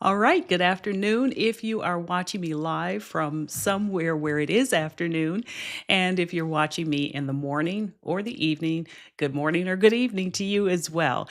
All right, good afternoon. If you are watching me live from somewhere where it is afternoon, and if you're watching me in the morning or the evening, good morning or good evening to you as well.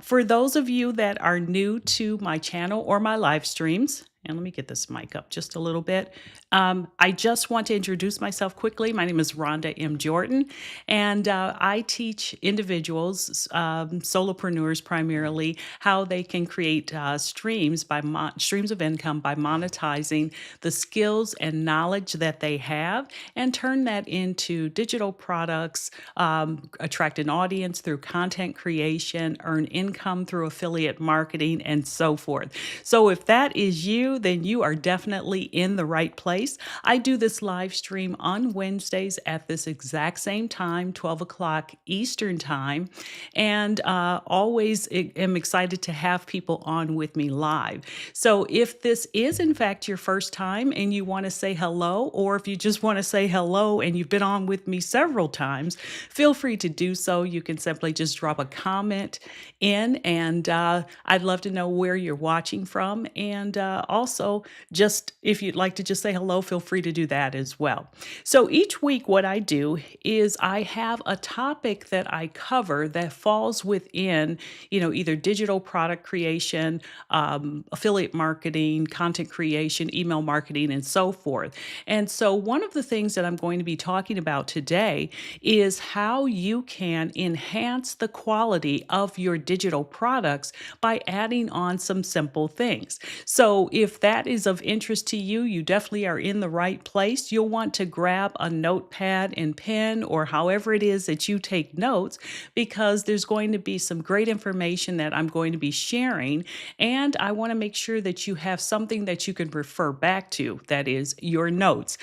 For those of you that are new to my channel or my live streams, and let me get this mic up just a little bit. I just want to introduce myself quickly. My name is Rhonda M. Jordan, and I teach individuals, solopreneurs primarily, how they can create streams of income by monetizing the skills and knowledge that they have, and turn that into digital products, attract an audience through content creation, earn income through affiliate marketing, and so forth. So if that is you, then you are definitely in the right place. I do this live stream on Wednesdays at this exact same time, 12 o'clock Eastern time, and always am excited to have people on with me live. So if this is in fact your first time and you want to say hello, or if you just want to say hello and you've been on with me several times, feel free to do so. You can simply just drop a comment in, and I'd love to know where you're watching from. And also, just if you'd like to just say hello, feel free to do that as well. So each week, what I do is I have a topic that I cover that falls within, either digital product creation, affiliate marketing, content creation, email marketing, and so forth. And so one of the things that I'm going to be talking about today is how you can enhance the quality of your digital products by adding on some simple things. So if that is of interest to you, you definitely are in the right place. You'll want to grab a notepad and pen, or however it is that you take notes, because there's going to be some great information that I'm going to be sharing. And I want to make sure that you have something that you can refer back to, that is your notes.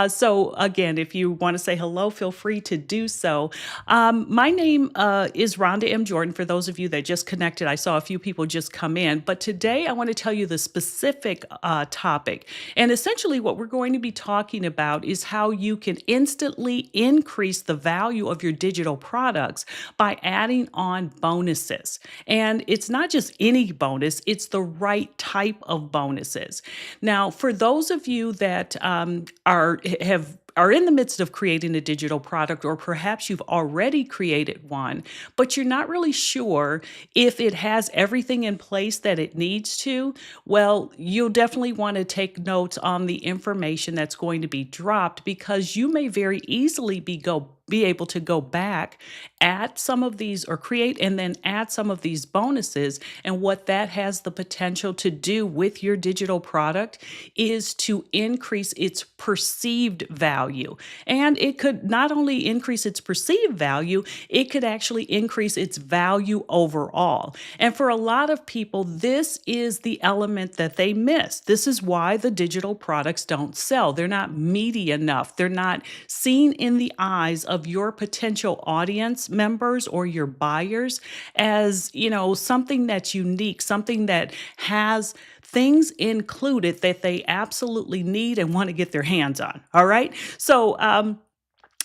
So again, if you want to say hello, feel free to do so. My name is Rhonda M. Jordan. For those of you that just connected, I saw a few people just come in, but today I want to tell you the specific topic. And essentially what we're going to be talking about is how you can instantly increase the value of your digital products by adding on bonuses. And it's not just any bonus, it's the right type of bonuses. Now, for those of you that are in the midst of creating a digital product, or perhaps you've already created one, but you're not really sure if it has everything in place that it needs to, well, you'll definitely want to take notes on the information that's going to be dropped, because you may very easily be able to go back, add some of these, or create and then add some of these bonuses. And what that has the potential to do with your digital product is to increase its perceived value. And it could not only increase its perceived value, it could actually increase its value overall. And for a lot of people, this is the element that they miss. This is why the digital products don't sell. They're not meaty enough. They're not seen in the eyes of your potential audience members or your buyers as, something that's unique, something that has things included that they absolutely need and want to get their hands on. All right. So,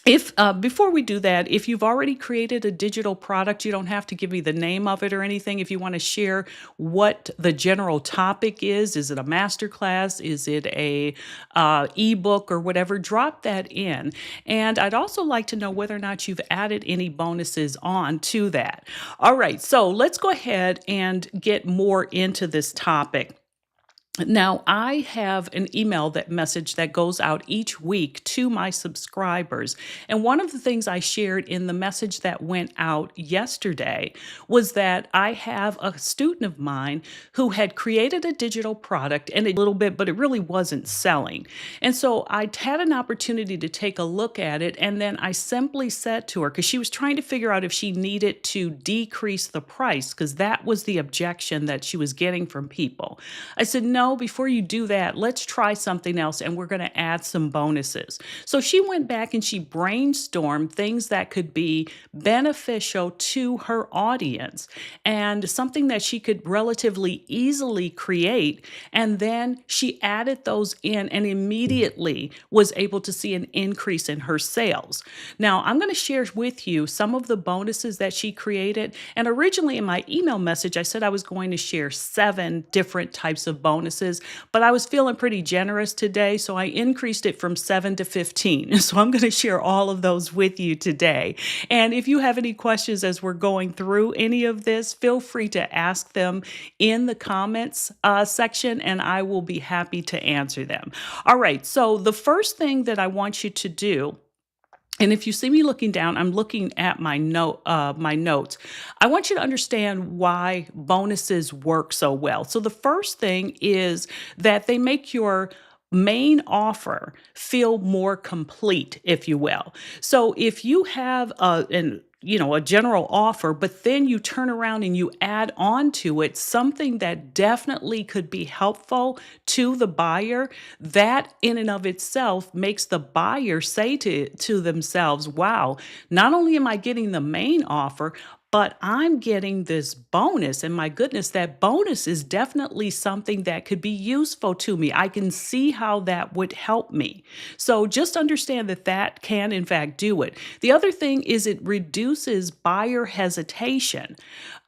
if before we do that, if you've already created a digital product, you don't have to give me the name of it or anything. If you want to share what the general topic is it a masterclass? Is it a ebook or whatever? Drop that in. And I'd also like to know whether or not you've added any bonuses on to that. All right, so let's go ahead and get more into this topic. Now, I have an email message that goes out each week to my subscribers. And one of the things I shared in the message that went out yesterday was that I have a student of mine who had created a digital product and a little bit, but it really wasn't selling. And so I had an opportunity to take a look at it. And then I simply said to her, because she was trying to figure out if she needed to decrease the price, because that was the objection that she was getting from people. I said, no. no, before you do that, let's try something else and we're going to add some bonuses. So she went back and she brainstormed things that could be beneficial to her audience and something that she could relatively easily create. And then she added those in and immediately was able to see an increase in her sales. Now, I'm going to share with you some of the bonuses that she created. And originally in my email message, I said I was going to share 7 different types of bonuses, but I was feeling pretty generous today, so I increased it from 7 to 15. So I'm going to share all of those with you today. And if you have any questions as we're going through any of this, feel free to ask them in the comments section, and I will be happy to answer them. All right, so the first thing that I want you to do, and if you see me looking down, I'm looking at my notes. I want you to understand why bonuses work so well. So the first thing is that they make your main offer feel more complete, if you will. So if you have a general offer, but then you turn around and you add on to it something that definitely could be helpful to the buyer, that in and of itself makes the buyer say to themselves, wow, not only am I getting the main offer, but I'm getting this bonus. And my goodness, that bonus is definitely something that could be useful to me. I can see how that would help me. So just understand that that can, in fact, do it. The other thing is it reduces buyer hesitation,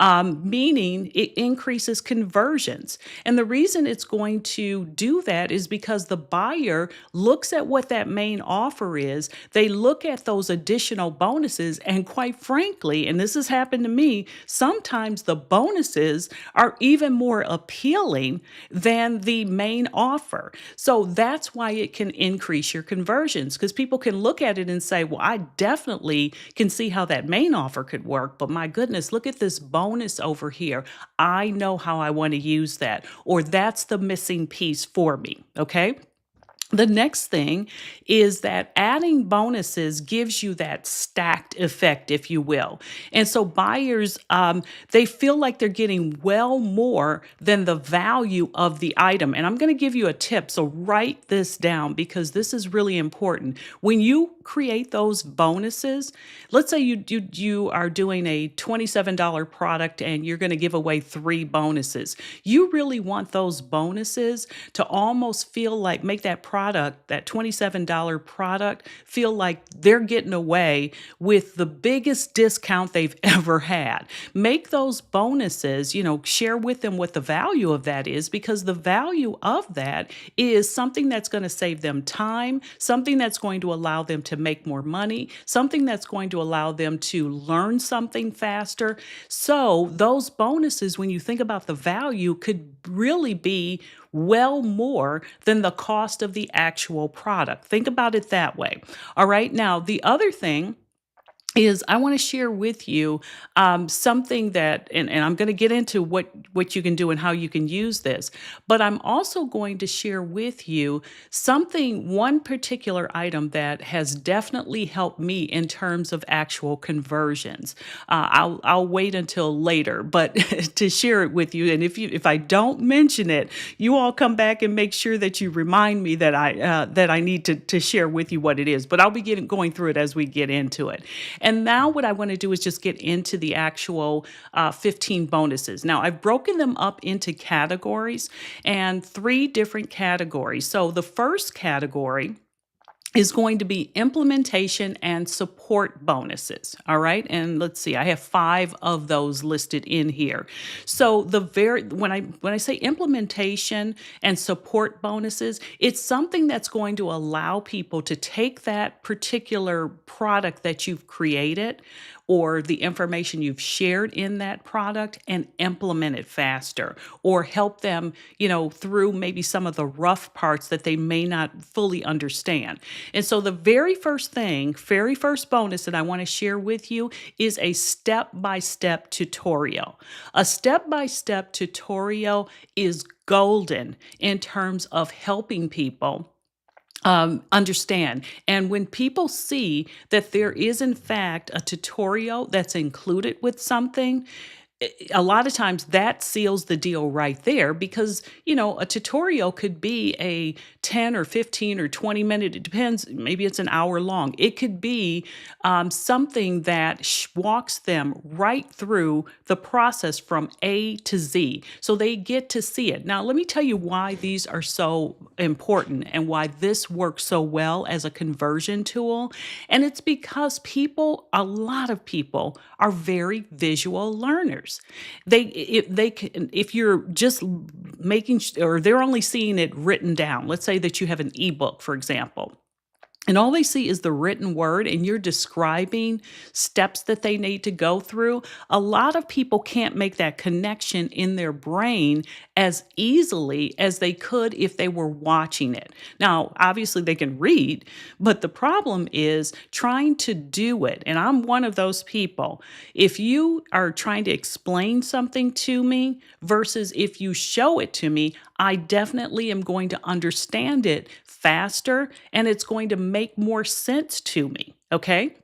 meaning it increases conversions. And the reason it's going to do that is because the buyer looks at what that main offer is, they look at those additional bonuses, and quite frankly, and this has happened to me, sometimes the bonuses are even more appealing than the main offer. So that's why it can increase your conversions, because people can look at it and say, well, I definitely can see how that main offer could work, but my goodness, look at this bonus over here. I know how I want to use that, or that's the missing piece for me. Okay. The next thing is that adding bonuses gives you that stacked effect, if you will. And so buyers, they feel like they're getting well more than the value of the item. And I'm going to give you a tip. So write this down because this is really important. When you create those bonuses, let's say you are doing a $27 product and you're going to give away 3 bonuses. You really want those bonuses to almost feel like make that product, that $27 product, feel like they're getting away with the biggest discount they've ever had. Make those bonuses, share with them what the value of that is, because the value of that is something that's going to save them time, something that's going to allow them to make more money, something that's going to allow them to learn something faster. So those bonuses, when you think about the value, could really be well more than the cost of the actual product. Think about it that way. All right. Now, the other thing is I want to share with you something that, and I'm going to get into what you can do and how you can use this, but I'm also going to share with you one particular item that has definitely helped me in terms of actual conversions. I'll wait until later, but to share it with you. And if I don't mention it, you all come back and make sure that you remind me that I need to share with you what it is. But I'll be going through it as we get into it. And now what I want to do is just get into the actual 15 bonuses. Now, I've broken them up into categories, and 3 different categories. So the first category is going to be implementation and support bonuses. All right. And let's see, I have 5 of those listed in here. So when I say implementation and support bonuses, it's something that's going to allow people to take that particular product that you've created or the information you've shared in that product and implement it faster, or help them, through maybe some of the rough parts that they may not fully understand. And so the very first bonus that I want to share with you is a step-by-step tutorial. A step-by-step tutorial is golden in terms of helping people understand. And when people see that there is, in fact, a tutorial that's included with something, a lot of times that seals the deal right there because, a tutorial could be a 10 or 15 or 20 minute, it depends, maybe it's an hour long. It could be something that walks them right through the process from A to Z. So they get to see it. Now, let me tell you why these are so important and why this works so well as a conversion tool. And it's because a lot of people are very visual learners. If you're just or they're only seeing it written down. Let's say that you have an ebook, for example, and all they see is the written word and you're describing steps that they need to go through. A lot of people can't make that connection in their brain as easily as they could if they were watching it. Now, obviously they can read, but the problem is trying to do it. And I'm one of those people. If you are trying to explain something to me versus if you show it to me, I definitely am going to understand it faster and it's going to make more sense to me. Okay.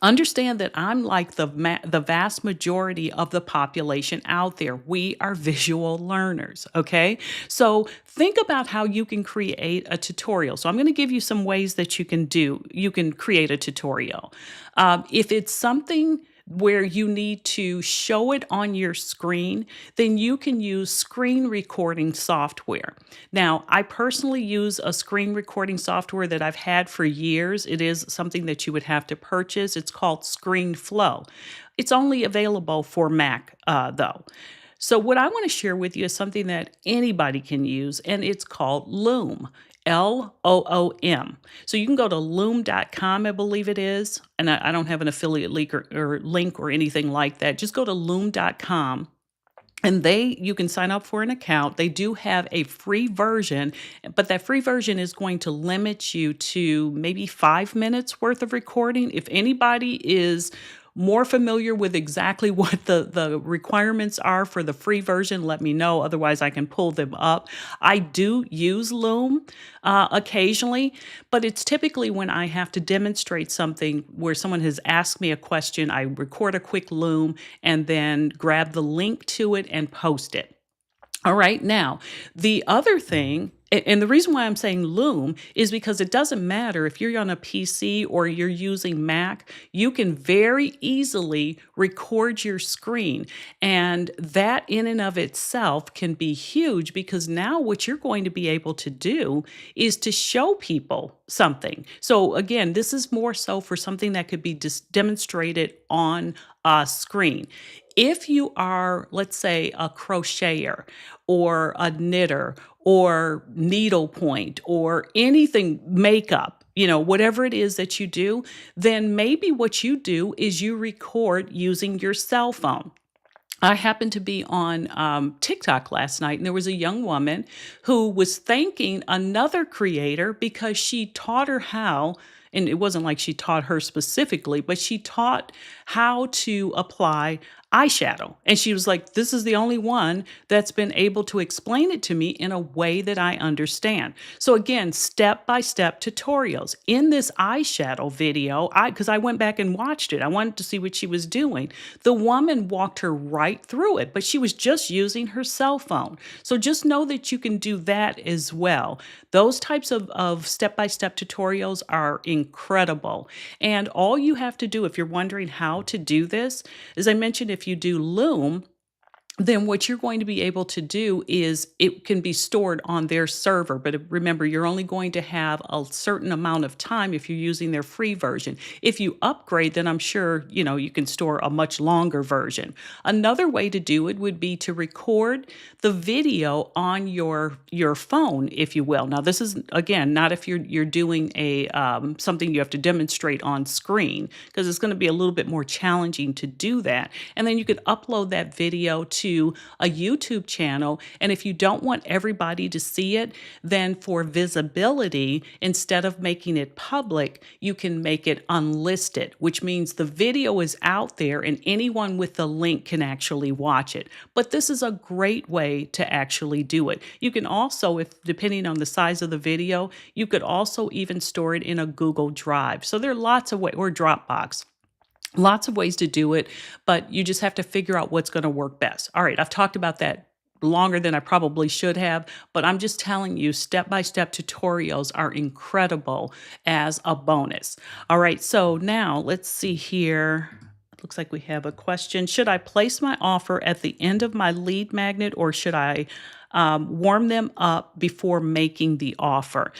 Understand that I'm like the vast majority of the population out there. We are visual learners, okay? So think about how you can create a tutorial. So I'm going to give you some ways that you can create a tutorial. If it's something where you need to show it on your screen, then you can use screen recording software. Now, I personally use a screen recording software that I've had for years. It is something that you would have to purchase. It's called ScreenFlow. It's only available for Mac, though. So, what I want to share with you is something that anybody can use, and it's called Loom. Loom. So you can go to loom.com, I believe it is. And I don't have an affiliate link or anything like that. Just go to loom.com and you can sign up for an account. They do have a free version, but that free version is going to limit you to maybe 5 minutes worth of recording. If anybody is more familiar with exactly what the requirements are for the free version, let me know. Otherwise, I can pull them up. I do use Loom occasionally, but it's typically when I have to demonstrate something where someone has asked me a question. I record a quick Loom and then grab the link to it and post it. All right. Now, the other thing, and the reason why I'm saying Loom is because it doesn't matter if you're on a PC or you're using Mac, you can very easily record your screen. And that in and of itself can be huge because now what you're going to be able to do is to show people something. So again, this is more so for something that could be demonstrated on a screen. If you are, let's say, a crocheter or a knitter or needlepoint or anything, makeup, whatever it is that you do, then maybe what you do is you record using your cell phone. I happened to be on TikTok last night, and there was a young woman who was thanking another creator because she taught her how, and it wasn't like she taught her specifically, but she taught how to apply eyeshadow. And she was like, this is the only one that's been able to explain it to me in a way that I understand. So again, step-by-step tutorials. In this eyeshadow video, because I went back and watched it, I wanted to see what she was doing. The woman walked her right through it, but she was just using her cell phone. So just know that you can do that as well. Those types of step-by-step tutorials are incredible. And all you have to do, if you're wondering how to do this, as I mentioned, if you do Loom, then what you're going to be able to do is it can be stored on their server. But remember, you're only going to have a certain amount of time if you're using their free version. If you upgrade, then I'm sure, you can store a much longer version. Another way to do it would be to record the video on your phone, if you will. Now, this is, again, not if you're doing something you have to demonstrate on screen, because it's going to be a little bit more challenging to do that. And then you could upload that video to a YouTube channel. And if you don't want everybody to see it, then for visibility, instead of making it public, you can make it unlisted, which means the video is out there and anyone with the link can actually watch it. But this is a great way to actually do it. You can also, if depending on the size of the video, you could also even store it in a Google Drive. So there are lots of ways, or Dropbox. Lots of ways to do it, but you just have to figure out what's gonna work best. All right, I've talked about that longer than I probably should have, but I'm just telling you step-by-step tutorials are incredible as a bonus. All right, so now let's see here. It looks like we have a question. Should I place my offer at the end of my lead magnet or should I warm them up before making the offer?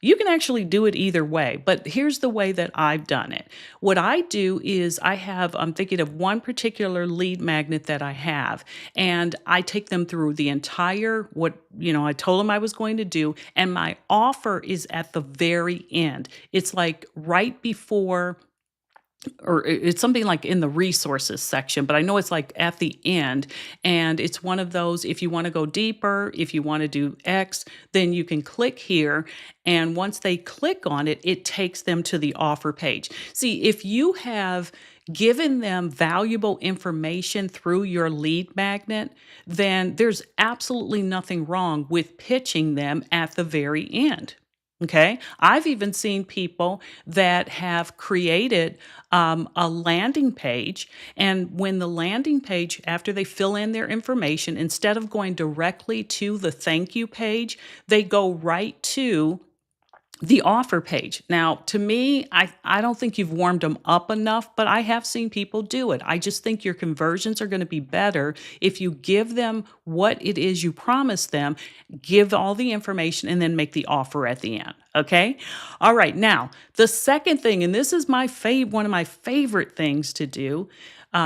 You can actually do it either way, but here's the way that I've done it. What I do is I'm thinking of one particular lead magnet that I have, and I take them through the entire, I told them I was going to do, and my offer is at the very end. It's like right before or it's something like in the resources section, but I know it's like at the end. And it's one of those, if you want to go deeper, if you want to do X, then you can click here. And once they click on it, it takes them to the offer page. See, if you have given them valuable information through your lead magnet, then there's absolutely nothing wrong with pitching them at the very end. Okay. I've even seen people that have created a landing page. And when the landing page, after they fill in their information, instead of going directly to the thank you page, they go right to the offer page. Now, to me, I don't think you've warmed them up enough, but I have seen people do it. I just think your conversions are going to be better if you give them what it is you promised them, give all the information, and then make the offer at the end. Okay. All right. Now, the second thing, and this is one of my favorite things to do.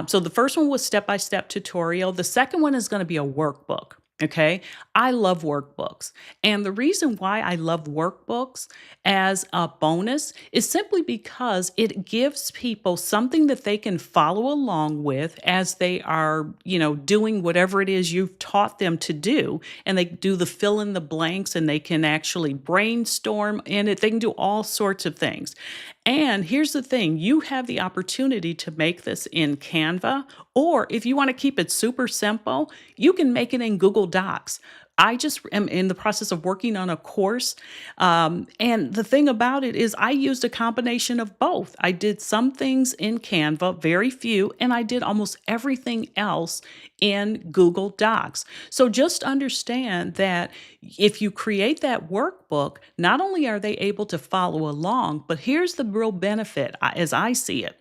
So the first one was step-by-step tutorial. The second one is going to be a workbook. Okay. I love workbooks. And the reason why I love workbooks as a bonus is simply because it gives people something that they can follow along with as they are, doing whatever it is you've taught them to do. And they do the fill in the blanks and they can actually brainstorm in it. They can do all sorts of things. And here's the thing, you have the opportunity to make this in Canva, or if you want to keep it super simple, you can make it in Google Docs. I just am in the process of working on a course. And the thing about it is, I used a combination of both. I did some things in Canva, very few, and I did almost everything else in Google Docs. So just understand that if you create that workbook, not only are they able to follow along, but here's the real benefit as I see it.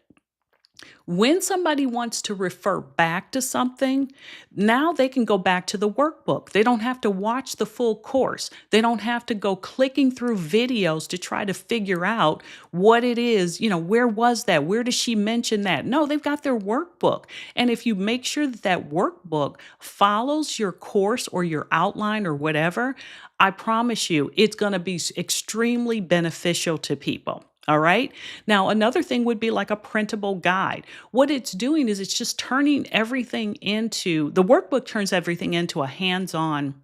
When somebody wants to refer back to something, now they can go back to the workbook. They don't have to watch the full course. They don't have to go clicking through videos to try to figure out what it is, where was that? Where does she mention that? No, they've got their workbook. And if you make sure that that workbook follows your course or your outline or whatever, I promise you it's going to be extremely beneficial to people. All right. Now, another thing would be like a printable guide. What it's doing is it's just turning everything into the workbook, turns everything into a hands on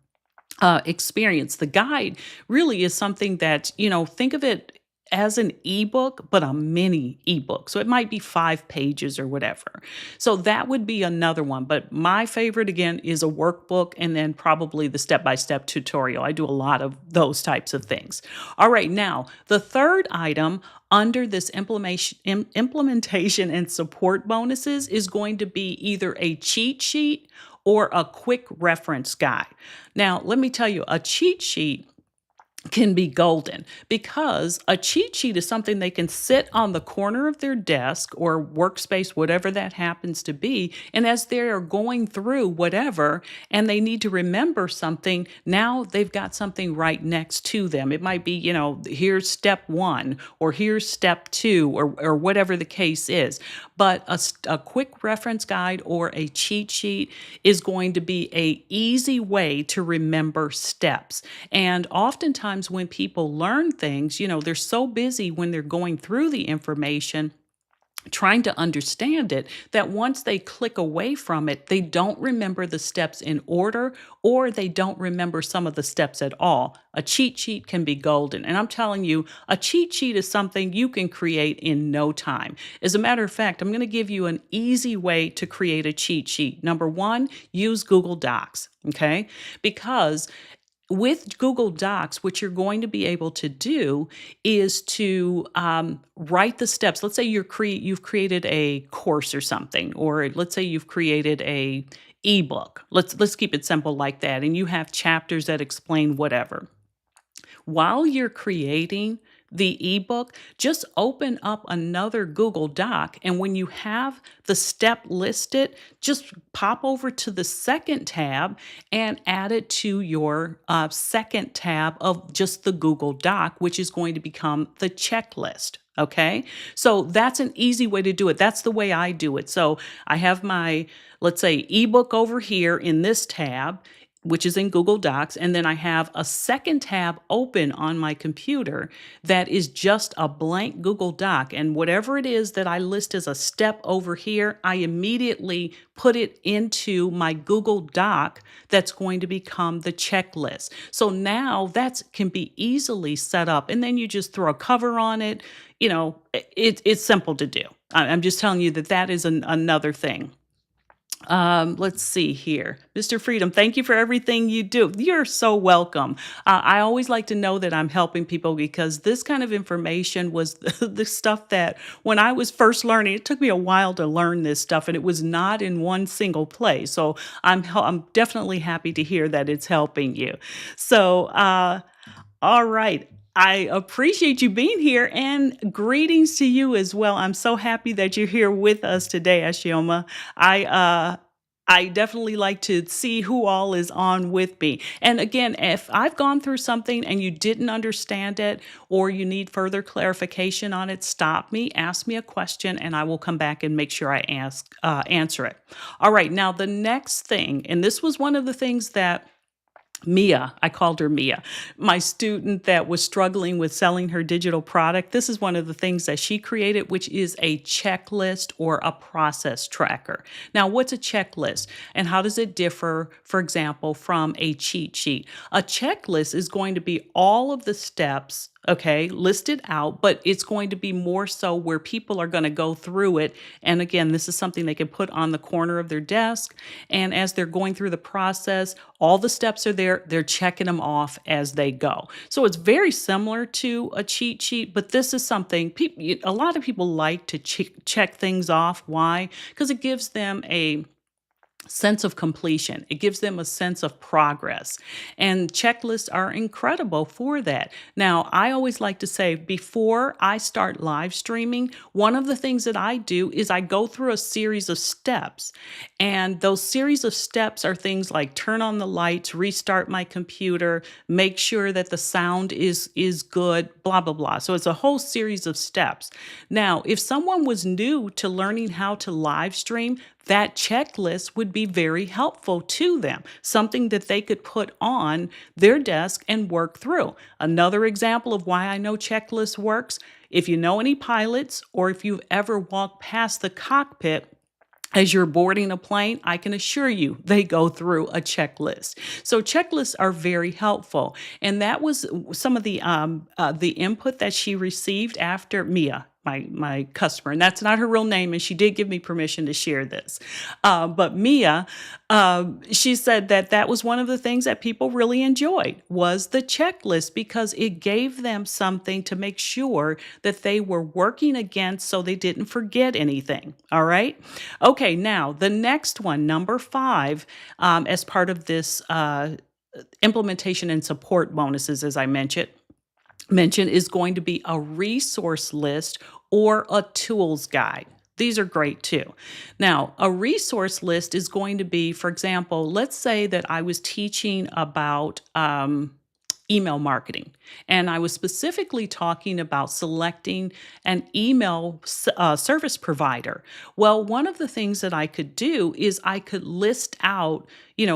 experience. The guide really is something that, think of it as an ebook, but a mini ebook. So it might be 5 pages or whatever. So that would be another one. But my favorite, again, is a workbook and then probably the step-by-step tutorial. I do a lot of those types of things. All right. Now, the third item under this implementation and support bonuses is going to be either a cheat sheet or a quick reference guide. Now, let me tell you, a cheat sheet can be golden because a cheat sheet is something they can sit on the corner of their desk or workspace, whatever that happens to be. And as they're going through whatever and they need to remember something, now they've got something right next to them. It might be, here's step 1 or here's step 2 or whatever the case is. But a quick reference guide or a cheat sheet is going to be a easy way to remember steps. And oftentimes when people learn things, they're so busy when they're going through the information trying to understand it that once they click away from it, they don't remember the steps in order or they don't remember some of the steps at all. A cheat sheet can be golden. And I'm telling you, a cheat sheet is something you can create in no time. As a matter of fact, I'm going to give you an easy way to create a cheat sheet. Number 1, use Google Docs, okay? Because with Google Docs, what you're going to be able to do is to write the steps. Let's say you've created a course or something, or let's say you've created a ebook. Let's keep it simple like that, and you have chapters that explain whatever. While you're creating the ebook, just open up another Google Doc. And when you have the step listed, just pop over to the second tab and add it to your second tab of just the Google Doc, which is going to become the checklist. Okay. So that's an easy way to do it. That's the way I do it. So I have my, let's say, ebook over here in this tab, which is in Google Docs. And then I have a second tab open on my computer that is just a blank Google Doc. And whatever it is that I list as a step over here, I immediately put it into my Google Doc that's going to become the checklist. So now that can be easily set up. And then you just throw a cover on it. It's simple to do. I'm just telling you that is another thing. Let's see here. Mr. Freedom, thank you for everything you do. You're so welcome. I always like to know that I'm helping people because this kind of information was the stuff that when I was first learning, it took me a while to learn this stuff and it was not in one single place. So I'm definitely happy to hear that it's helping you. So, all right. I appreciate you being here and greetings to you as well. I'm so happy that you're here with us today, Ashioma. I definitely like to see who all is on with me. And again, if I've gone through something and you didn't understand it or you need further clarification on it, stop me, ask me a question, and I will come back and make sure I answer it. All right, now the next thing, and this was one of the things that Mia, I called her Mia, my student that was struggling with selling her digital product. This is one of the things that she created, which is a checklist or a process tracker. Now, what's a checklist and how does it differ, for example, from a cheat sheet? A checklist is going to be all of the steps, okay, listed out, but it's going to be more so where people are going to go through it. And again, this is something they can put on the corner of their desk. And as they're going through the process, all the steps are there. They're checking them off as they go. So it's very similar to a cheat sheet, but this is something a lot of people like to check things off. Why? Because it gives them a sense of completion. It gives them a sense of progress. And checklists are incredible for that. Now, I always like to say before I start live streaming, one of the things that I do is I go through a series of steps. And those series of steps are things like turn on the lights, restart my computer, make sure that the sound is good, blah, blah, blah. So it's a whole series of steps. Now, if someone was new to learning how to live stream, that checklist would be very helpful to them, something that they could put on their desk and work through. Another example of why I know checklist works, if you know any pilots or if you've ever walked past the cockpit as you're boarding a plane, I can assure you they go through a checklist. So checklists are very helpful. And that was some of the input that she received after Mia, my customer, and that's not her real name, and she did give me permission to share this. But Mia, she said that was one of the things that people really enjoyed was the checklist because it gave them something to make sure that they were working against so they didn't forget anything. All right. Okay. Now the next one, number 5, as part of this implementation and support bonuses, as I mentioned is going to be a resource list or a tools guide. These are great too. Now, a resource list is going to be, for example, let's say that I was teaching about email marketing. And I was specifically talking about selecting an email service provider. Well, one of the things that I could do is I could list out,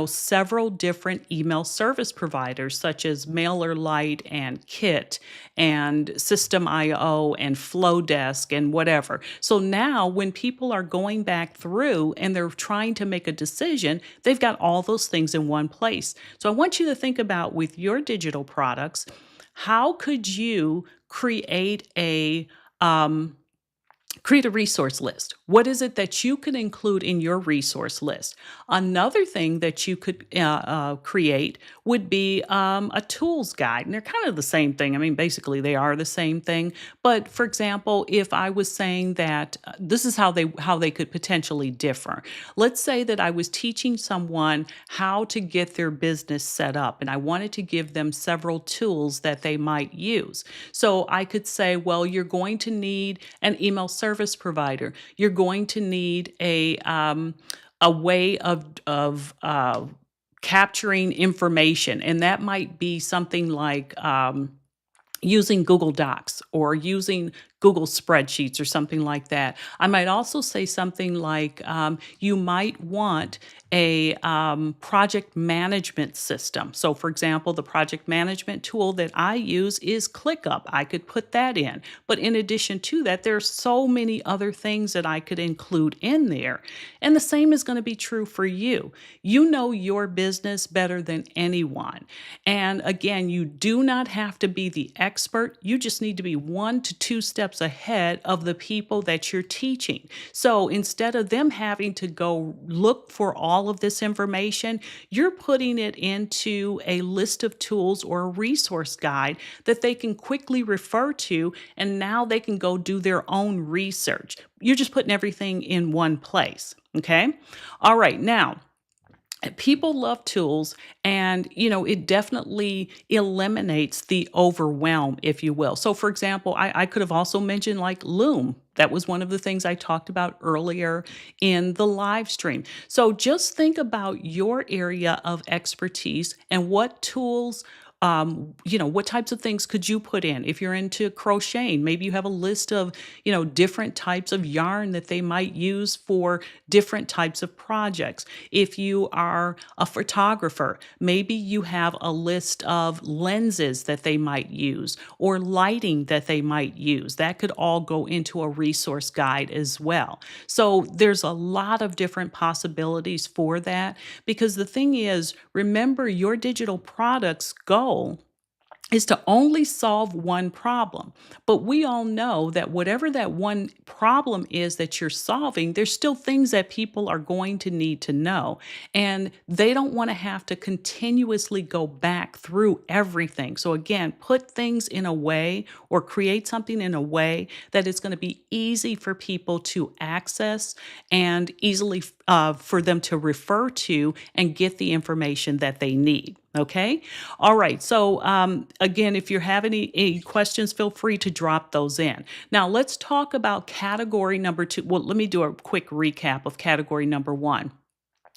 several different email service providers such as MailerLite and Kit and System.io and Flowdesk and whatever. So now when people are going back through and they're trying to make a decision, they've got all those things in one place. So I want you to think about with your digital products, how could you create a Create a resource list. What is it that you can include in your resource list? Another thing that you could create would be a tools guide. And they're kind of the same thing. I mean, basically, they are the same thing. But for example, if I was saying that this is how they could potentially differ. Let's say that I was teaching someone how to get their business set up, and I wanted to give them several tools that they might use. So I could say, well, you're going to need an email service provider. You're going to need a way of capturing information, and that might be something like using Google Docs or using Google spreadsheets or something like that. I might also say something like you might want a project management system. So, for example, the project management tool that I use is ClickUp. I could put that in. But in addition to that, there's so many other things that I could include in there. And the same is going to be true for you. You know your business better than anyone. And again, you do not have to be the expert. You just need to be 1 to 2 steps ahead of the people that you're teaching. So instead of them having to go look for all of this information, you're putting it into a list of tools or a resource guide that they can quickly refer to, and now they can go do their own research. You're just putting everything in one place. Okay. All right. Now, people love tools, and it definitely eliminates the overwhelm, if you will. So for example, I could have also mentioned like Loom. That was one of the things I talked about earlier in the live stream. So just think about your area of expertise and what tools, what types of things could you put in? If you're into crocheting, maybe you have a list of, different types of yarn that they might use for different types of projects. If you are a photographer, maybe you have a list of lenses that they might use or lighting that they might use. That could all go into a resource guide as well. So there's a lot of different possibilities for that, because the thing is, remember, your digital products goal is to only solve one problem. But we all know that whatever that one problem is that you're solving, there's still things that people are going to need to know. And they don't want to have to continuously go back through everything. So again, put things in a way or create something in a way that it's going to be easy for people to access and easily for them to refer to and get the information that they need. Okay. All right. So again, if you have any questions, feel free to drop those in. Now let's talk about category number 2. Well, let me do a quick recap of category number 1.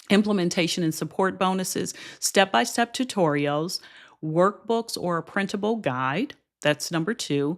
Implementation and support bonuses, step-by-step tutorials, workbooks or a printable guide. That's number 2.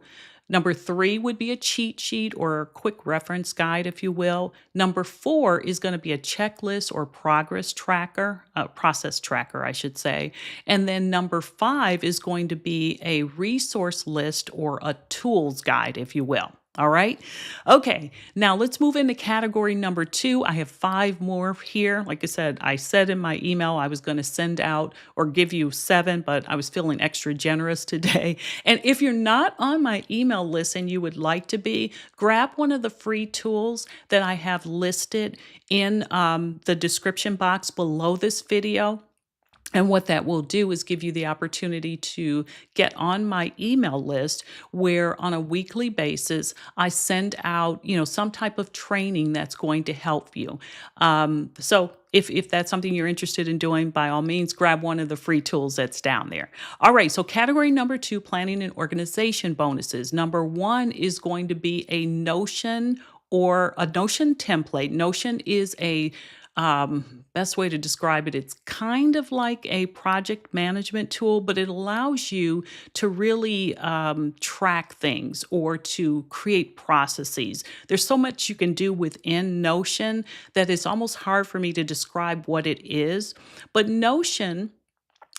Number 3 would be a cheat sheet or a quick reference guide, if you will. Number 4 is going to be a checklist or progress tracker, process tracker, I should say. And then number 5 is going to be a resource list or a tools guide, if you will. All right. Okay. Now let's move into category number 2. I have 5 more here. Like I said in my email, I was going to send out or give you 7, but I was feeling extra generous today. And if you're not on my email list and you would like to be, grab one of the free tools that I have listed in the description box below this video. And what that will do is give you the opportunity to get on my email list, where on a weekly basis, I send out, some type of training that's going to help you. So if that's something you're interested in doing, by all means, grab one of the free tools that's down there. All right. So category number 2, planning and organization bonuses. Number 1 is going to be a Notion or a Notion template. Notion is a best way to describe it, it's kind of like a project management tool, but it allows you to really track things or to create processes. There's so much you can do within Notion that it's almost hard for me to describe what it is. But Notion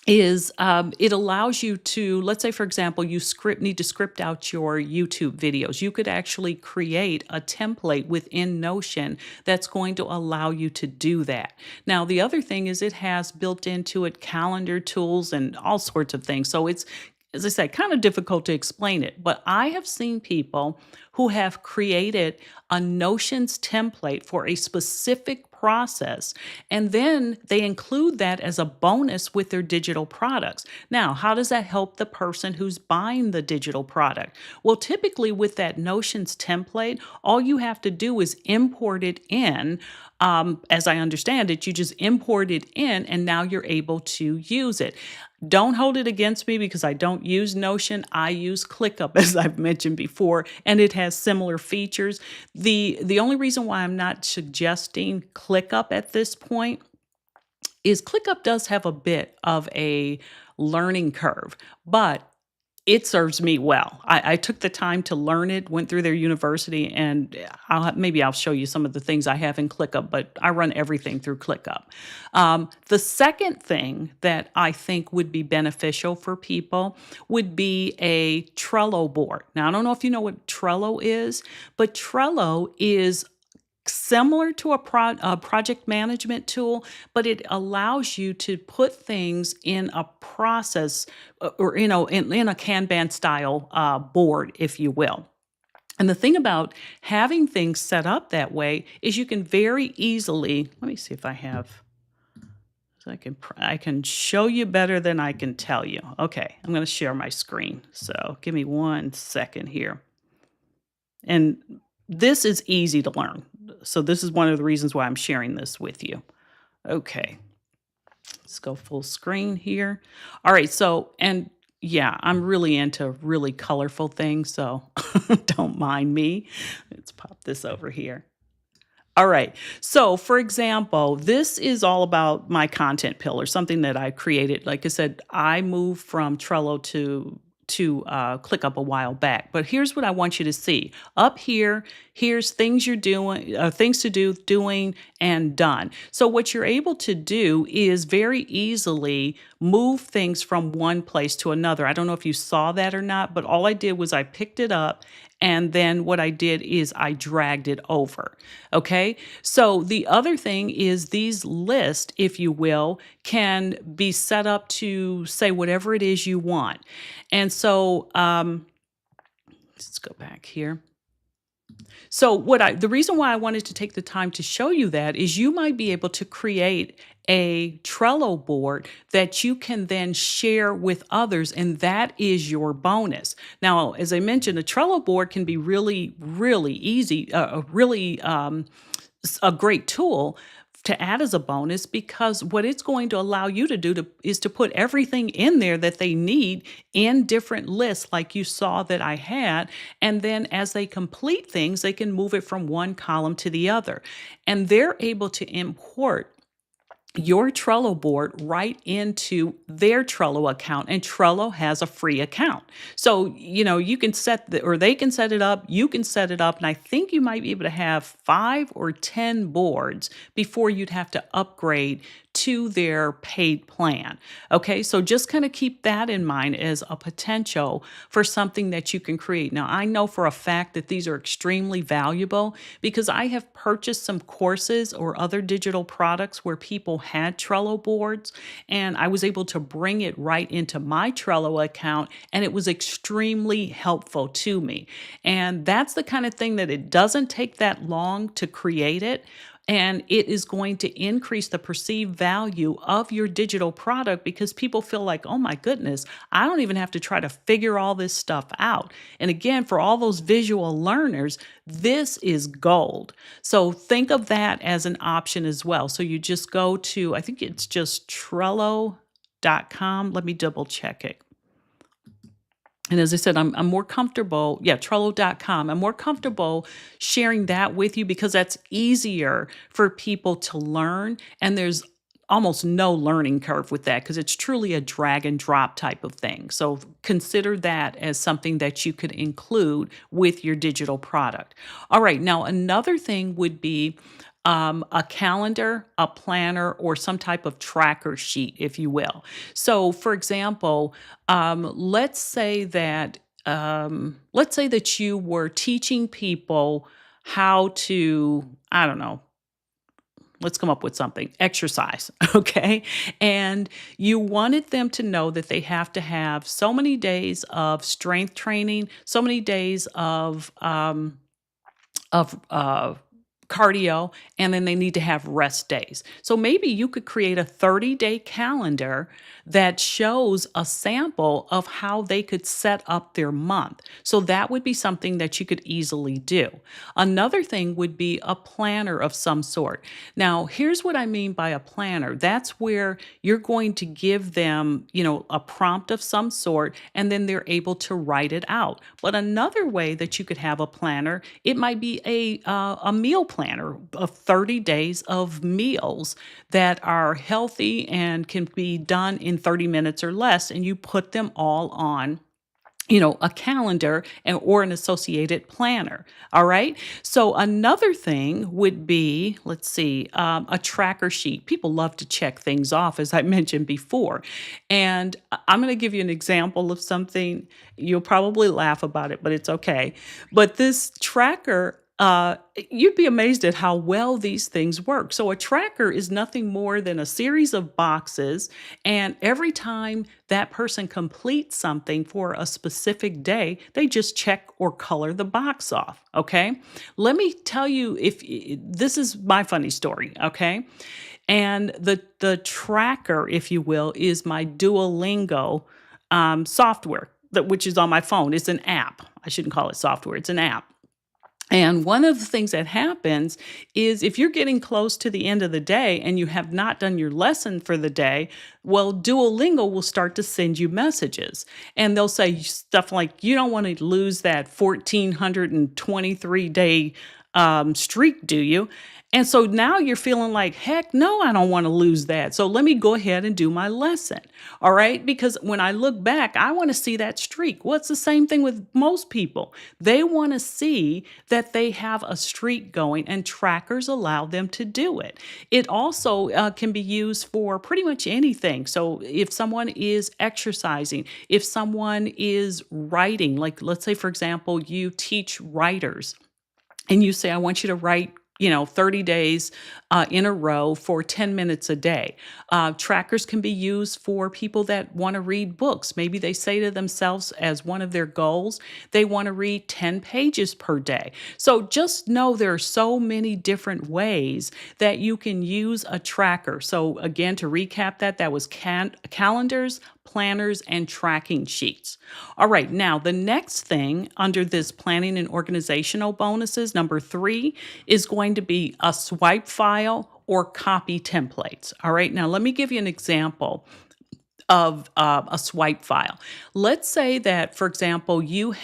is it allows you to, let's say, for example, you need to script out your YouTube videos. You could actually create a template within Notion that's going to allow you to do that. Now, the other thing is it has built into it calendar tools and all sorts of things. So as I said, kind of difficult to explain it, but I have seen people who have created a Notions template for a specific process, and then they include that as a bonus with their digital products. Now, how does that help the person who's buying the digital product? Well, typically with that Notions template, all you have to do is import it in. As I understand it, you just import it in and now you're able to use it. Don't hold it against me because I don't use Notion. I use ClickUp as I've mentioned before, and it has similar features. The only reason why I'm not suggesting ClickUp at this point is ClickUp does have a bit of a learning curve, but it serves me well. I took the time to learn it, went through their university, and maybe I'll show you some of the things I have in ClickUp, but I run everything through ClickUp. The second thing that I think would be beneficial for people would be a Trello board. Now, I don't know if you know what Trello is, but Trello is similar to a project management tool, but it allows you to put things in a process or, in a Kanban style board, if you will. And the thing about having things set up that way is you can very easily, let me see if I have, so I can show you better than I can tell you. Okay, I'm going to share my screen. So give me 1 second here. And this is easy to learn. So this is one of the reasons why I'm sharing this with you. Okay, let's go full screen here. All right, so, and yeah, I'm really into really colorful things, so don't mind me. Let's pop this over here. All right. So, for example, this is all about my content pillar, something that I created. Like I said, I moved from Trello to ClickUp a while back. But here's what I want you to see. Up here, here's things you're doing, things to do, doing, and done. So what you're able to do is very easily move things from one place to another. I don't know if you saw that or not, but all I did was I picked it up and then what I did is I dragged it over. Okay. So the other thing is these lists, if you will, can be set up to say whatever it is you want. And so let's go back here. So the reason why I wanted to take the time to show you that is you might be able to create a Trello board that you can then share with others, and that is your bonus. Now, as I mentioned, a Trello board can be really, really easy, a great tool to add as a bonus because what it's going to allow you to do is to put everything in there that they need in different lists like you saw that I had. And then as they complete things, they can move it from one column to the other. And they're able to import your Trello board right into their Trello account, and Trello has a free account. So, you can or they can set it up, you can set it up, and I think you might be able to have 5 or 10 boards before you'd have to upgrade to their paid plan. Okay, so just kind of keep that in mind as a potential for something that you can create. Now, I know for a fact that these are extremely valuable because I have purchased some courses or other digital products where people had Trello boards, and I was able to bring it right into my Trello account, and it was extremely helpful to me. And that's the kind of thing that it doesn't take that long to create it. And it is going to increase the perceived value of your digital product because people feel like, oh my goodness, I don't even have to try to figure all this stuff out. And again, for all those visual learners, this is gold. So think of that as an option as well. So you just go to, I think it's just Trello.com. Let me double check it. And as I said, I'm more comfortable, Trello.com. I'm more comfortable sharing that with you because that's easier for people to learn. And there's almost no learning curve with that because it's truly a drag and drop type of thing. So consider that as something that you could include with your digital product. All right, now another thing would be a calendar, a planner, or some type of tracker sheet, if you will. So, for example, let's say that you were teaching people how to, I don't know, let's come up with something, exercise, okay? And you wanted them to know that they have to have so many days of strength training, so many days of cardio, and then they need to have rest days. So maybe you could create a 30-day calendar that shows a sample of how they could set up their month. So that would be something that you could easily do. Another thing would be a planner of some sort. Now, here's what I mean by a planner. That's where you're going to give them, a prompt of some sort, and then they're able to write it out. But another way that you could have a planner, it might be a meal planner of 30 days of meals that are healthy and can be done in 30 minutes or less, and you put them all on a calendar or an associated planner. All right. So another thing would be, let's see, a tracker sheet. People love to check things off, as I mentioned before. And I'm going to give you an example of something. You'll probably laugh about it, but it's okay. But this tracker, you'd be amazed at how well these things work. So a tracker is nothing more than a series of boxes, and every time that person completes something for a specific day, they just check or color the box off. Okay. Let me tell you, if this is my funny story. Okay. And the tracker, if you will, is my Duolingo software, which is on my phone. It's an app. I shouldn't call it software. It's an app. And one of the things that happens is if you're getting close to the end of the day and you have not done your lesson for the day, well, Duolingo will start to send you messages. And they'll say stuff like, you don't want to lose that 1,423 day streak, do you? And so now you're feeling like, heck no, I don't want to lose that. So let me go ahead and do my lesson. All right. Because when I look back, I want to see that streak. Well, it's the same thing with most people. They want to see that they have a streak going, and trackers allow them to do it. It also can be used for pretty much anything. So if someone is exercising, if someone is writing, like let's say, for example, you teach writers and you say, I want you to write 30 days in a row for 10 minutes a day. Trackers can be used for people that want to read books. Maybe they say to themselves as one of their goals, they want to read 10 pages per day. So just know there are so many different ways that you can use a tracker. So again, to recap that was calendars, planners, and tracking sheets. All right, now the next thing under this planning and organizational bonuses, number 3, is going to be a swipe file or copy templates. All right, now let me give you an example of a swipe file. Let's say that, for example, you've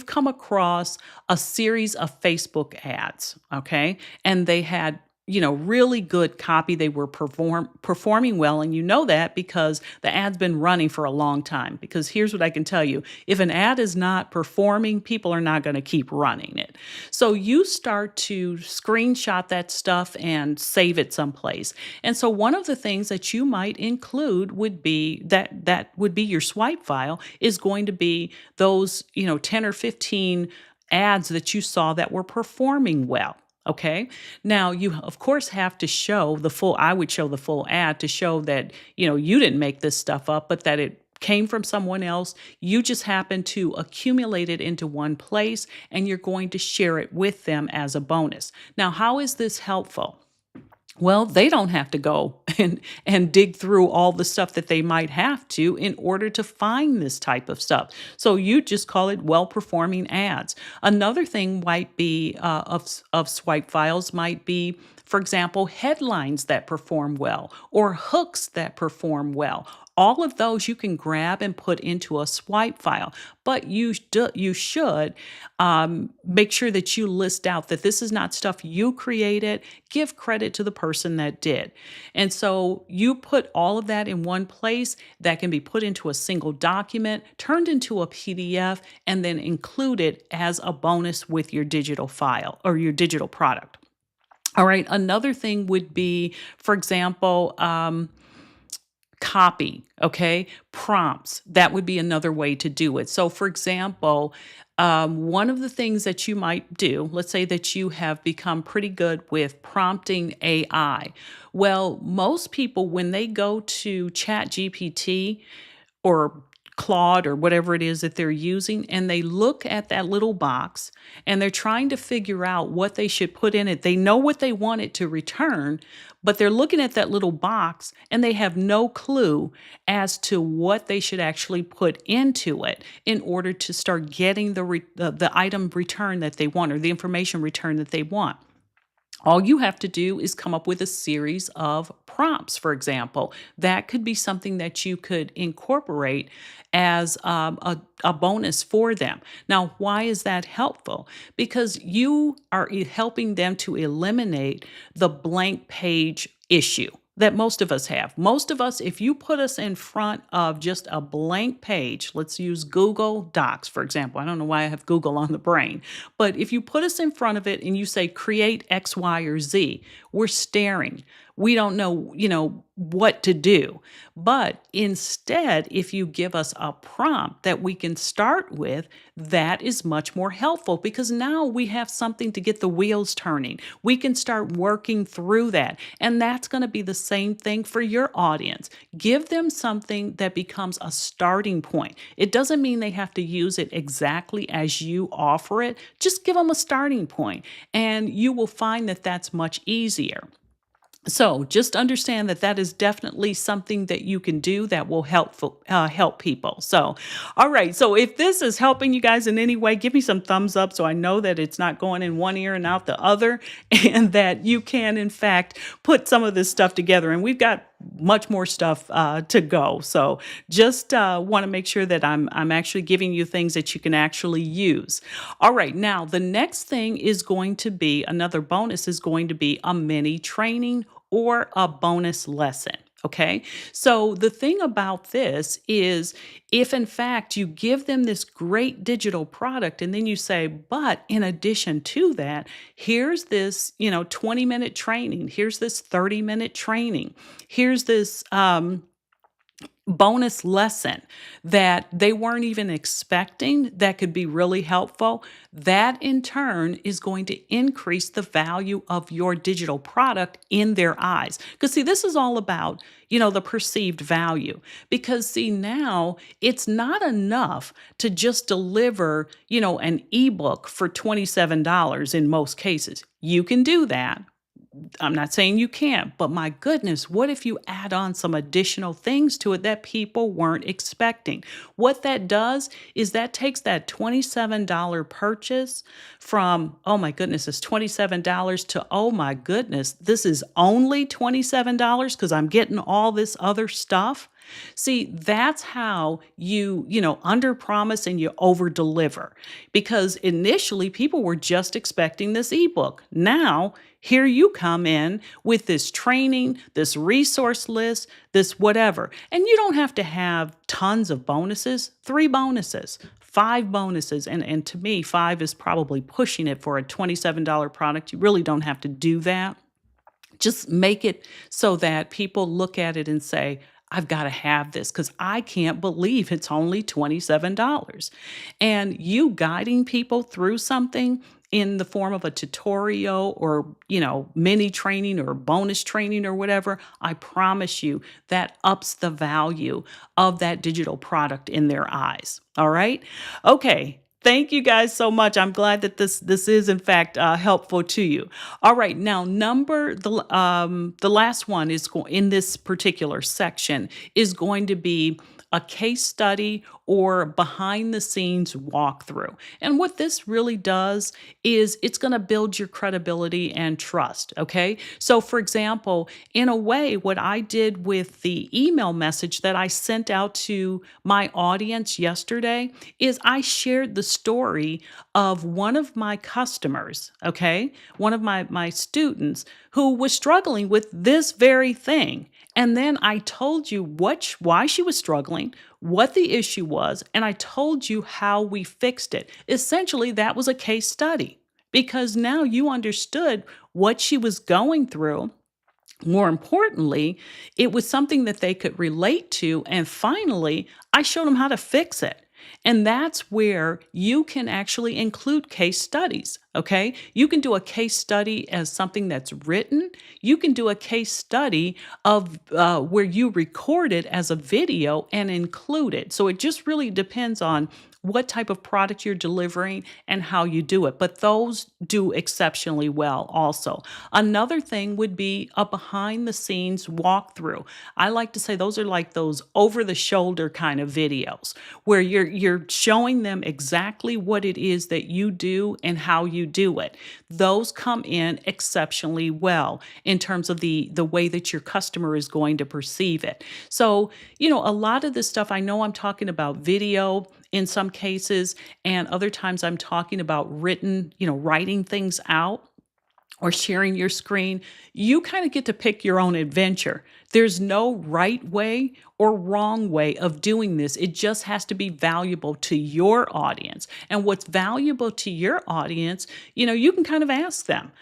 come across a series of Facebook ads, okay, and they had really good copy. They were performing well. And you know that because the ad's been running for a long time. Because here's what I can tell you. If an ad is not performing, people are not going to keep running it. So you start to screenshot that stuff and save it someplace. And so one of the things that you might include would be that would be your swipe file is going to be those, 10 or 15 ads that you saw that were performing well. Okay. Now you of course have to show I would show the full ad to show that, you didn't make this stuff up, but that it came from someone else. You just happen to accumulate it into one place and you're going to share it with them as a bonus. Now, how is this helpful? Well, they don't have to go and dig through all the stuff that they might have to in order to find this type of stuff. So you just call it well-performing ads. Another thing might be of swipe files might be, for example, headlines that perform well or hooks that perform well. All of those you can grab and put into a swipe file, but you should make sure that you list out that this is not stuff you created. Give credit to the person that did. And so you put all of that in one place that can be put into a single document, turned into a PDF, and then included as a bonus with your digital file or your digital product. All right. Another thing would be, for example, copy, okay? Prompts, that would be another way to do it. So, for example, one of the things that you might do, let's say that you have become pretty good with prompting AI. Well, most people, when they go to Chat GPT or Claude or whatever it is that they're using, and they look at that little box and they're trying to figure out what they should put in it. They know what they want it to return, but they're looking at that little box and they have no clue as to what they should actually put into it in order to start getting the item return that they want, or the information return that they want. All you have to do is come up with a series of prompts, for example. That could be something that you could incorporate as a bonus for them. Now, why is that helpful? Because you are helping them to eliminate the blank page issue that most of us have. Most of us, if you put us in front of just a blank page, let's use Google Docs, for example. I don't know why I have Google on the brain, but if you put us in front of it and you say, create X, Y, or Z, we're staring. We don't know, what to do. But instead, if you give us a prompt that we can start with, that is much more helpful because now we have something to get the wheels turning. We can start working through that. And that's going to be the same thing for your audience. Give them something that becomes a starting point. It doesn't mean they have to use it exactly as you offer it. Just give them a starting point, and you will find that that's much easier. So just understand that that is definitely something that you can do that will help people. So, all right. So if this is helping you guys in any way, give me some thumbs up so I know that it's not going in one ear and out the other, and that you can, in fact, put some of this stuff together. And we've got much more stuff to go. So just want to make sure that I'm actually giving you things that you can actually use. All right. Now, the next thing is going to be another bonus is going to be a mini training or a bonus lesson. Okay. So the thing about this is if in fact you give them this great digital product and then you say, but in addition to that, here's this, 20-minute training, here's this 30-minute training, here's this, bonus lesson that they weren't even expecting that could be really helpful, that in turn is going to increase the value of your digital product in their eyes. Because, see, this is all about, the perceived value. Because, see, now it's not enough to just deliver, an ebook for $27 in most cases. You can do that. I'm not saying you can't, but my goodness, what if you add on some additional things to it that people weren't expecting? What that does is that takes that $27 purchase from, oh my goodness, it's $27 to, oh my goodness, this is only $27 because I'm getting all this other stuff. See, that's how you under promise and you over deliver. Because initially people were just expecting this ebook. Now, here you come in with this training, this resource list, this whatever. And you don't have to have tons of bonuses, 3 bonuses, 5 bonuses. And to me, 5 is probably pushing it for a $27 product. You really don't have to do that. Just make it so that people look at it and say, I've got to have this because I can't believe it's only $27. And you guiding people through something in the form of a tutorial or, mini training or bonus training or whatever, I promise you that ups the value of that digital product in their eyes. All right. Okay. Thank you guys so much. I'm glad that this is in fact helpful to you. All right, now the last one is in this particular section is going to be a case study or behind the scenes walkthrough. And what this really does is it's going to build your credibility and trust. Okay. So, for example, in a way, what I did with the email message that I sent out to my audience yesterday is I shared the story of one of my customers. Okay. One of my students who was struggling with this very thing. And then I told you why she was struggling, what the issue was, and I told you how we fixed it. Essentially, that was a case study because now you understood what she was going through, More importantly, it was something that they could relate to. And finally, I showed them how to fix it. And that's where you can actually include case studies. Okay. You can do a case study as something that's written. You can do a case study of where you record it as a video and include it. So it just really depends on what type of product you're delivering and how you do it. But those do exceptionally well also. Another thing would be a behind the scenes walkthrough. I like to say those are like those over the shoulder kind of videos where you're showing them exactly what it is that you do and how you do it. Those come in exceptionally well in terms of the way that your customer is going to perceive it. So, a lot of this stuff I know I'm talking about video in some cases and other times I'm talking about written, writing things out or sharing your screen, you kind of get to pick your own adventure. There's no right way or wrong way of doing this. It just has to be valuable to your audience. And what's valuable to your audience, you can kind of ask them.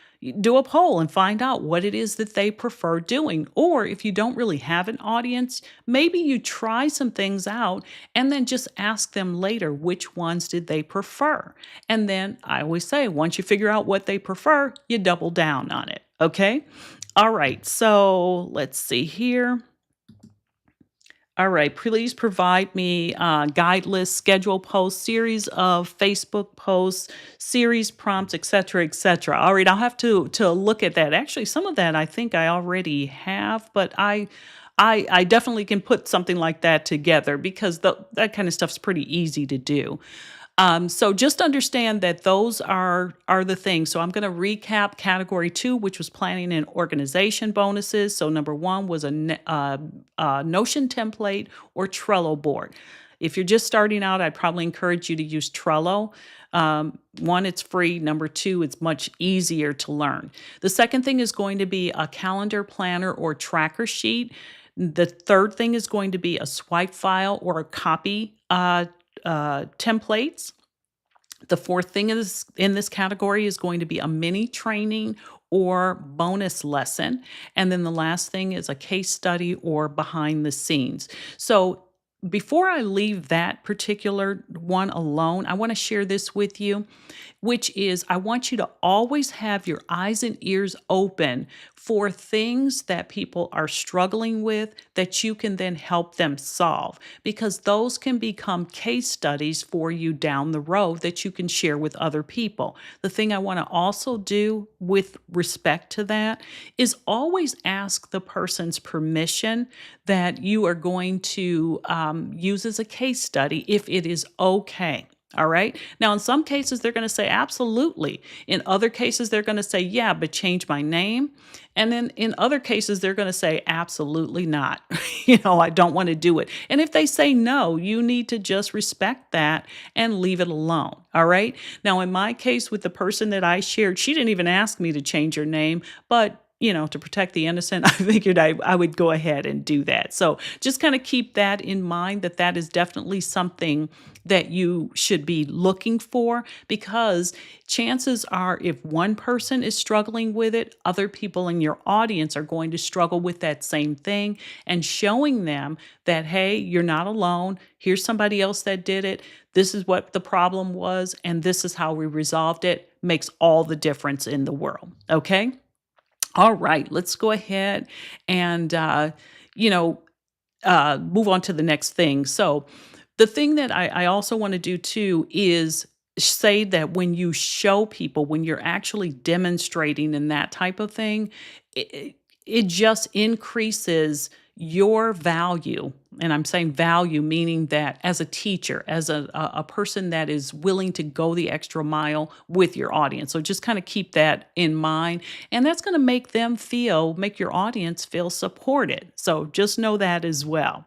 Do a poll and find out what it is that they prefer doing. Or if you don't really have an audience, maybe you try some things out and then just ask them later which ones did they prefer. And then I always say, once you figure out what they prefer, you double down on it. Okay. All right. So let's see here. All right, please provide me guide lists, schedule posts, series of Facebook posts, series prompts, etc., etc. All right, I'll have to look at that. Actually, some of that I think I already have, but I definitely can put something like that together because that kind of stuff's pretty easy to do. So just understand that those are the things. So I'm going to recap category 2, which was planning and organization bonuses. So number 1 was a Notion template or Trello board. If you're just starting out, I'd probably encourage you to use Trello. One, it's free. Number 2, it's much easier to learn. The second thing is going to be a calendar planner or tracker sheet. The third thing is going to be a swipe file or a copy templates. The fourth thing is in this category is going to be a mini training or bonus lesson. And then the last thing is a case study or behind the scenes. So before I leave that particular one alone, I want to share this with you, which is I want you to always have your eyes and ears open for things that people are struggling with that you can then help them solve, because those can become case studies for you down the road that you can share with other people. The thing I want to also do with respect to that is always ask the person's permission that you are going to use as a case study if it is okay. All right. Now, in some cases, they're going to say absolutely. In other cases, they're going to say, yeah, but change my name. And then in other cases, they're going to say, absolutely not. I don't want to do it. And if they say no, you need to just respect that and leave it alone. All right. Now, in my case with the person that I shared, she didn't even ask me to change her name, but to protect the innocent, I figured I would go ahead and do that. So just kind of keep that in mind that is definitely something that you should be looking for, because chances are if one person is struggling with it, other people in your audience are going to struggle with that same thing, and showing them that, hey, you're not alone. Here's somebody else that did it. This is what the problem was, and this is how we resolved it makes all the difference in the world. Okay. All right, let's go ahead and move on to the next thing. So, the thing that I also want to do too is say that when you show people, when you're actually demonstrating and that type of thing, it just increases your value. And I'm saying value, meaning that as a teacher, as a person that is willing to go the extra mile with your audience. So just kind of keep that in mind. And that's going to make your audience feel supported. So just know that as well.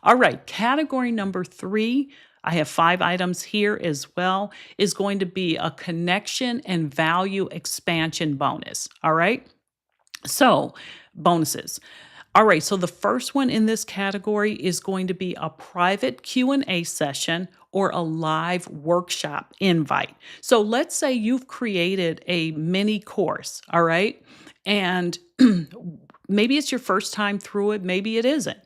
All right, category number 3. I have 5 items here as well, is going to be a connection and value expansion bonus. All right. So, bonuses. All right, so the first one in this category is going to be a private Q&A session or a live workshop invite. So let's say you've created a mini course, all right? And maybe it's your first time through it, maybe it isn't.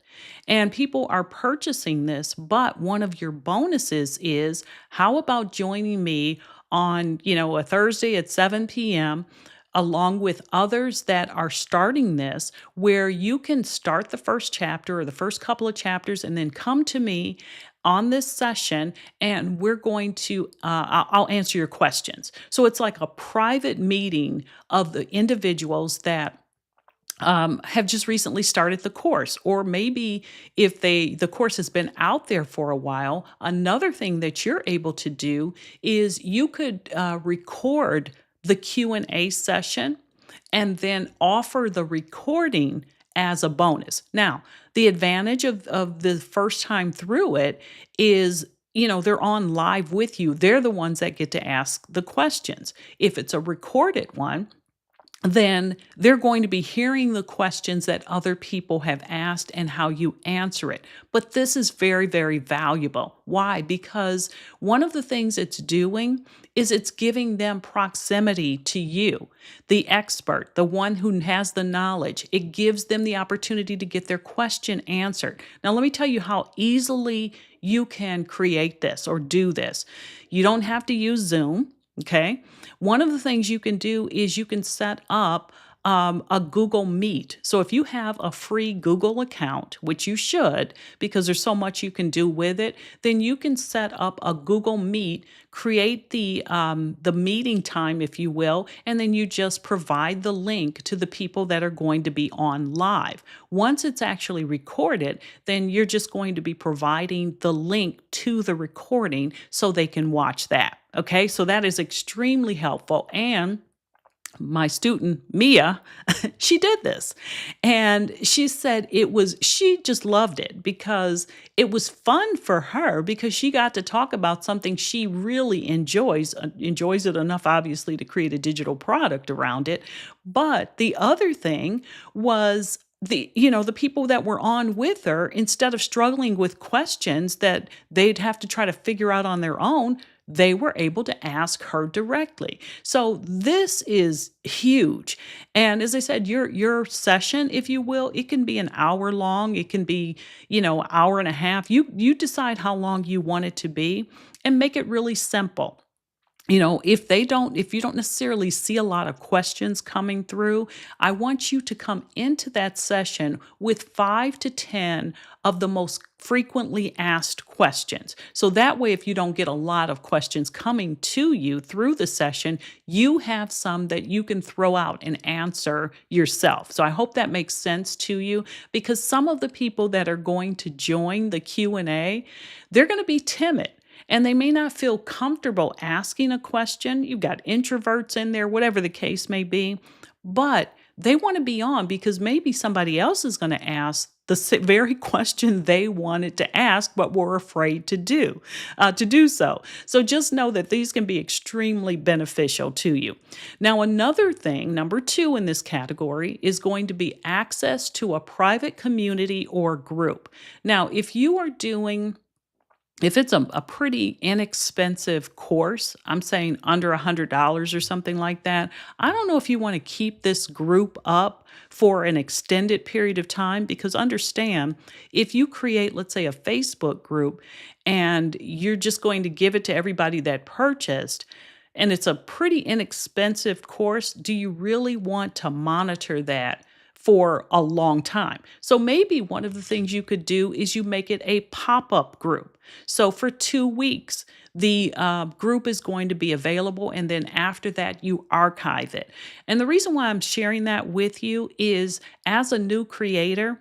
And people are purchasing this, but one of your bonuses is how about joining me on, a Thursday at 7 p.m. along with others that are starting this, where you can start the first chapter or the first couple of chapters and then come to me on this session, and we're going to I'll answer your questions. So it's like a private meeting of the individuals that have just recently started the course, or maybe if the course has been out there for a while. Another thing that you're able to do is you could record the Q&A session and then offer the recording as a bonus. Now, the advantage of the first time through it is, they're on live with you. They're the ones that get to ask the questions. If it's a recorded one, then they're going to be hearing the questions that other people have asked and how you answer it. But this is very, very valuable. Why? Because one of the things it's doing is it's giving them proximity to you, the expert, the one who has the knowledge. It gives them the opportunity to get their question answered. Now, let me tell you how easily you can create this or do this. You don't have to use Zoom. Okay. One of the things you can do is you can set up a Google Meet. So if you have a free Google account, which you should, because there's so much you can do with it, then you can set up a Google Meet, create the meeting time, if you will, and then you just provide the link to the people that are going to be on live. Once it's actually recorded, then you're just going to be providing the link to the recording so they can watch that. Okay, so that is extremely helpful. And my student, Mia, she did this. And she said she just loved it because it was fun for her because she got to talk about something she really enjoys it enough, obviously, to create a digital product around it. But the other thing was the people that were on with her, instead of struggling with questions that they'd have to try to figure out on their own, they were able to ask her directly. So this is huge. And as I said, your session, if you will, it can be an hour long, it can be, hour and a half. You decide how long you want it to be and make it really simple. If you don't necessarily see a lot of questions coming through, I want you to come into that session with 5 to 10 of the most frequently asked questions. So that way, if you don't get a lot of questions coming to you through the session, you have some that you can throw out and answer yourself. So I hope that makes sense to you, because some of the people that are going to join the Q&A, they're going to be timid and they may not feel comfortable asking a question. You've got introverts in there, whatever the case may be, but they want to be on because maybe somebody else is going to ask the very question they wanted to ask but were afraid to do so. So just know that these can be extremely beneficial to you. Now, another thing, number 2 in this category, is going to be access to a private community or group. Now, if it's a pretty inexpensive course, I'm saying under $100 or something like that, I don't know if you want to keep this group up for an extended period of time, because understand, if you create, let's say, a Facebook group and you're just going to give it to everybody that purchased, and it's a pretty inexpensive course, do you really want to monitor that for a long time? So maybe one of the things you could do is you make it a pop-up group. So for 2 weeks, the group is going to be available, and then after that, you archive it. And the reason why I'm sharing that with you is, as a new creator,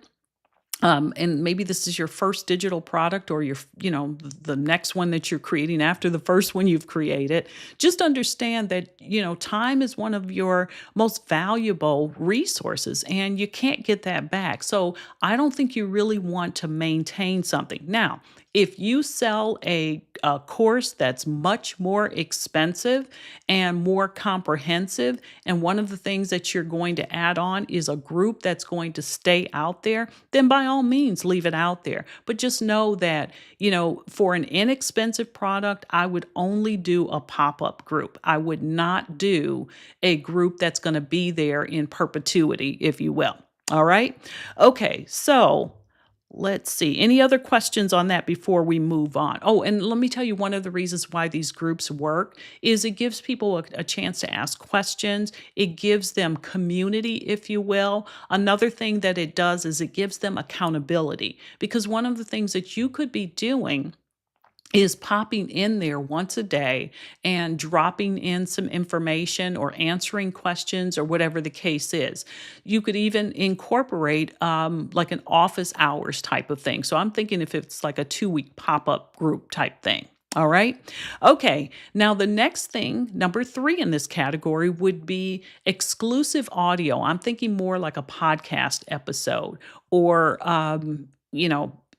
and maybe this is your first digital product, or the next one that you're creating after the first one you've created, just understand that, time is one of your most valuable resources and you can't get that back. So I don't think you really want to maintain something. Now, if you sell a course that's much more expensive and more comprehensive, and one of the things that you're going to add on is a group that's going to stay out there, then by all means, leave it out there. But just know that, for an inexpensive product, I would only do a pop-up group. I would not do a group that's going to be there in perpetuity, if you will. All right. Okay. So let's see. Any other questions on that before we move on? Oh, and let me tell you one of the reasons why these groups work is it gives people a chance to ask questions. It gives them community, if you will. Another thing that it does is it gives them accountability because one of the things that you could be doing is popping in there once a day and dropping in some information or answering questions or whatever the case is. You could even incorporate like an office hours type of thing. So I'm thinking if it's like a 2 week pop up group type thing. All right. Okay. Now, the next thing, number three in this category, would be exclusive audio. I'm thinking more like a podcast episode or,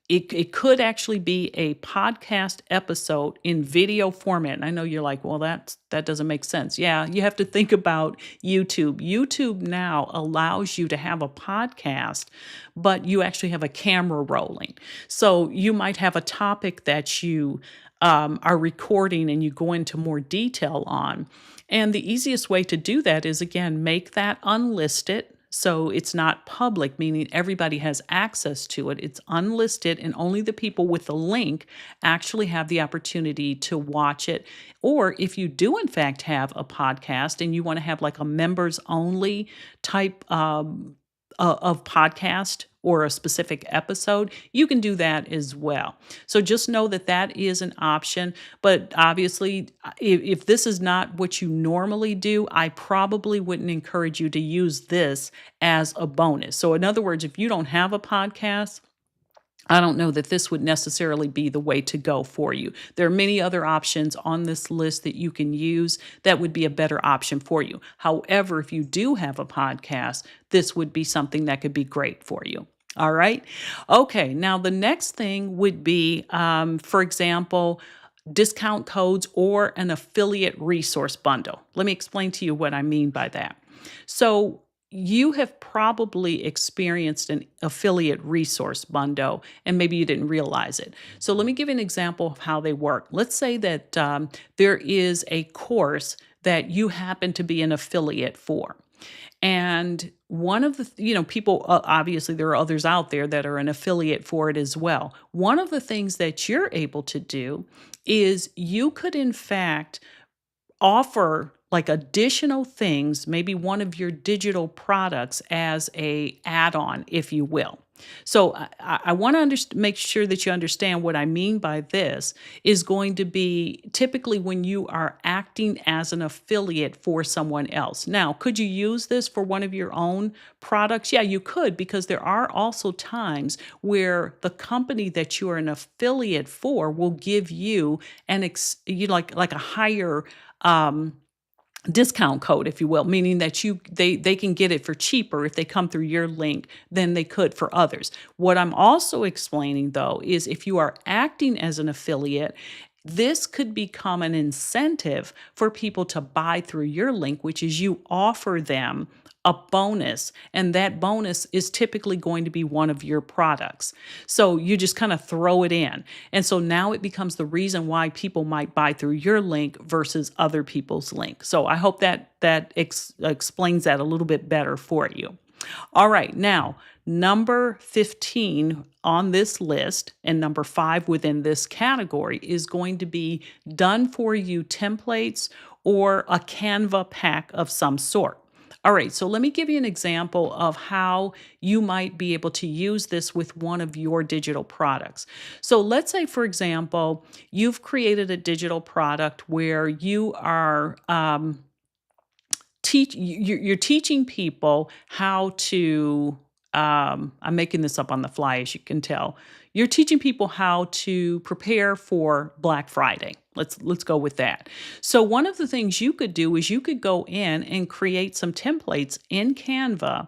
it could actually be a podcast episode in video format. And I know you're like, well, that doesn't make sense. Yeah, you have to think about YouTube. YouTube now allows you to have a podcast, but you actually have a camera rolling. So you might have a topic that you are recording and you go into more detail on. And the easiest way to do that is, again, make that unlisted. So it's not public, meaning everybody has access to it. It's unlisted, and only the people with the link actually have the opportunity to watch it. Or if you do, in fact, have a podcast and you want to have like a members only type of podcast or a specific episode, you can do that as well. So just know that that is an option. But obviously, if this is not what you normally do, I probably wouldn't encourage you to use this as a bonus. So, in other words, if you don't have a podcast, I don't know that this would necessarily be the way to go for you. There are many other options on this list that you can use that would be a better option for you. However, if you do have a podcast, this would be something that could be great for you. All right. Okay. Now, the next thing would be, for example, discount codes or an affiliate resource bundle. Let me explain to you what I mean by that. So, you have probably experienced an affiliate resource bundle and maybe you didn't realize it. So, let me give you an example of how they work. Let's say that there is a course that you happen to be an affiliate for. And one of the, people, obviously, there are others out there that are an affiliate for it as well. One of the things that you're able to do is you could, in fact, offer like additional things, maybe one of your digital products as a add-on, if you will. So I want to make sure that you understand what I mean by this is going to be typically when you are acting as an affiliate for someone else. Now, could you use this for one of your own products? Yeah, you could, because there are also times where the company that you are an affiliate for will give you like a higher discount code, if you will, meaning that they can get it for cheaper if they come through your link than they could for others. What I'm also explaining though is if you are acting as an affiliate, this could become an incentive for people to buy through your link, which is you offer them a bonus, and that bonus is typically going to be one of your products. So you just kind of throw it in. And so now it becomes the reason why people might buy through your link versus other people's link. So I hope that explains that a little bit better for you. All right, now number 15 on this list and number 5 within this category is going to be done for you templates or a Canva pack of some sort. All right, so let me give you an example of how you might be able to use this with one of your digital products. So let's say, for example, you've created a digital product where you are you're teaching people how to I'm making this up on the fly, as you can tell. You're teaching people how to prepare for Black Friday. Let's go with that. So one of the things you could do is you could go in and create some templates in Canva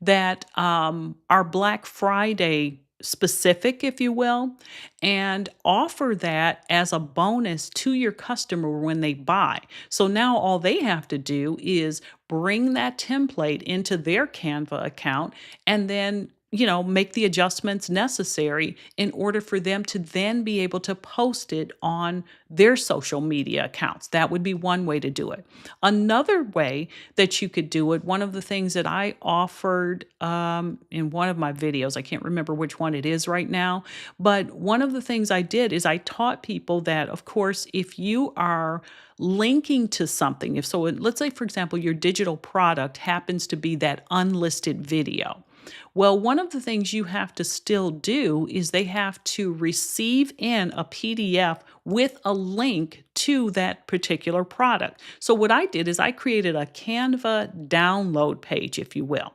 that are Black Friday specific, if you will, and offer that as a bonus to your customer when they buy. So now all they have to do is bring that template into their Canva account and then make the adjustments necessary in order for them to then be able to post it on their social media accounts. That would be one way to do it. Another way that you could do it, one of the things that I offered in one of my videos, I can't remember which one it is right now, but one of the things I did is I taught people that, of course, if you are linking to something, if so, let's say, for example, your digital product happens to be that unlisted video. Well, one of the things you have to still do is they have to receive in a PDF with a link to that particular product. So what I did is I created a Canva download page, if you will.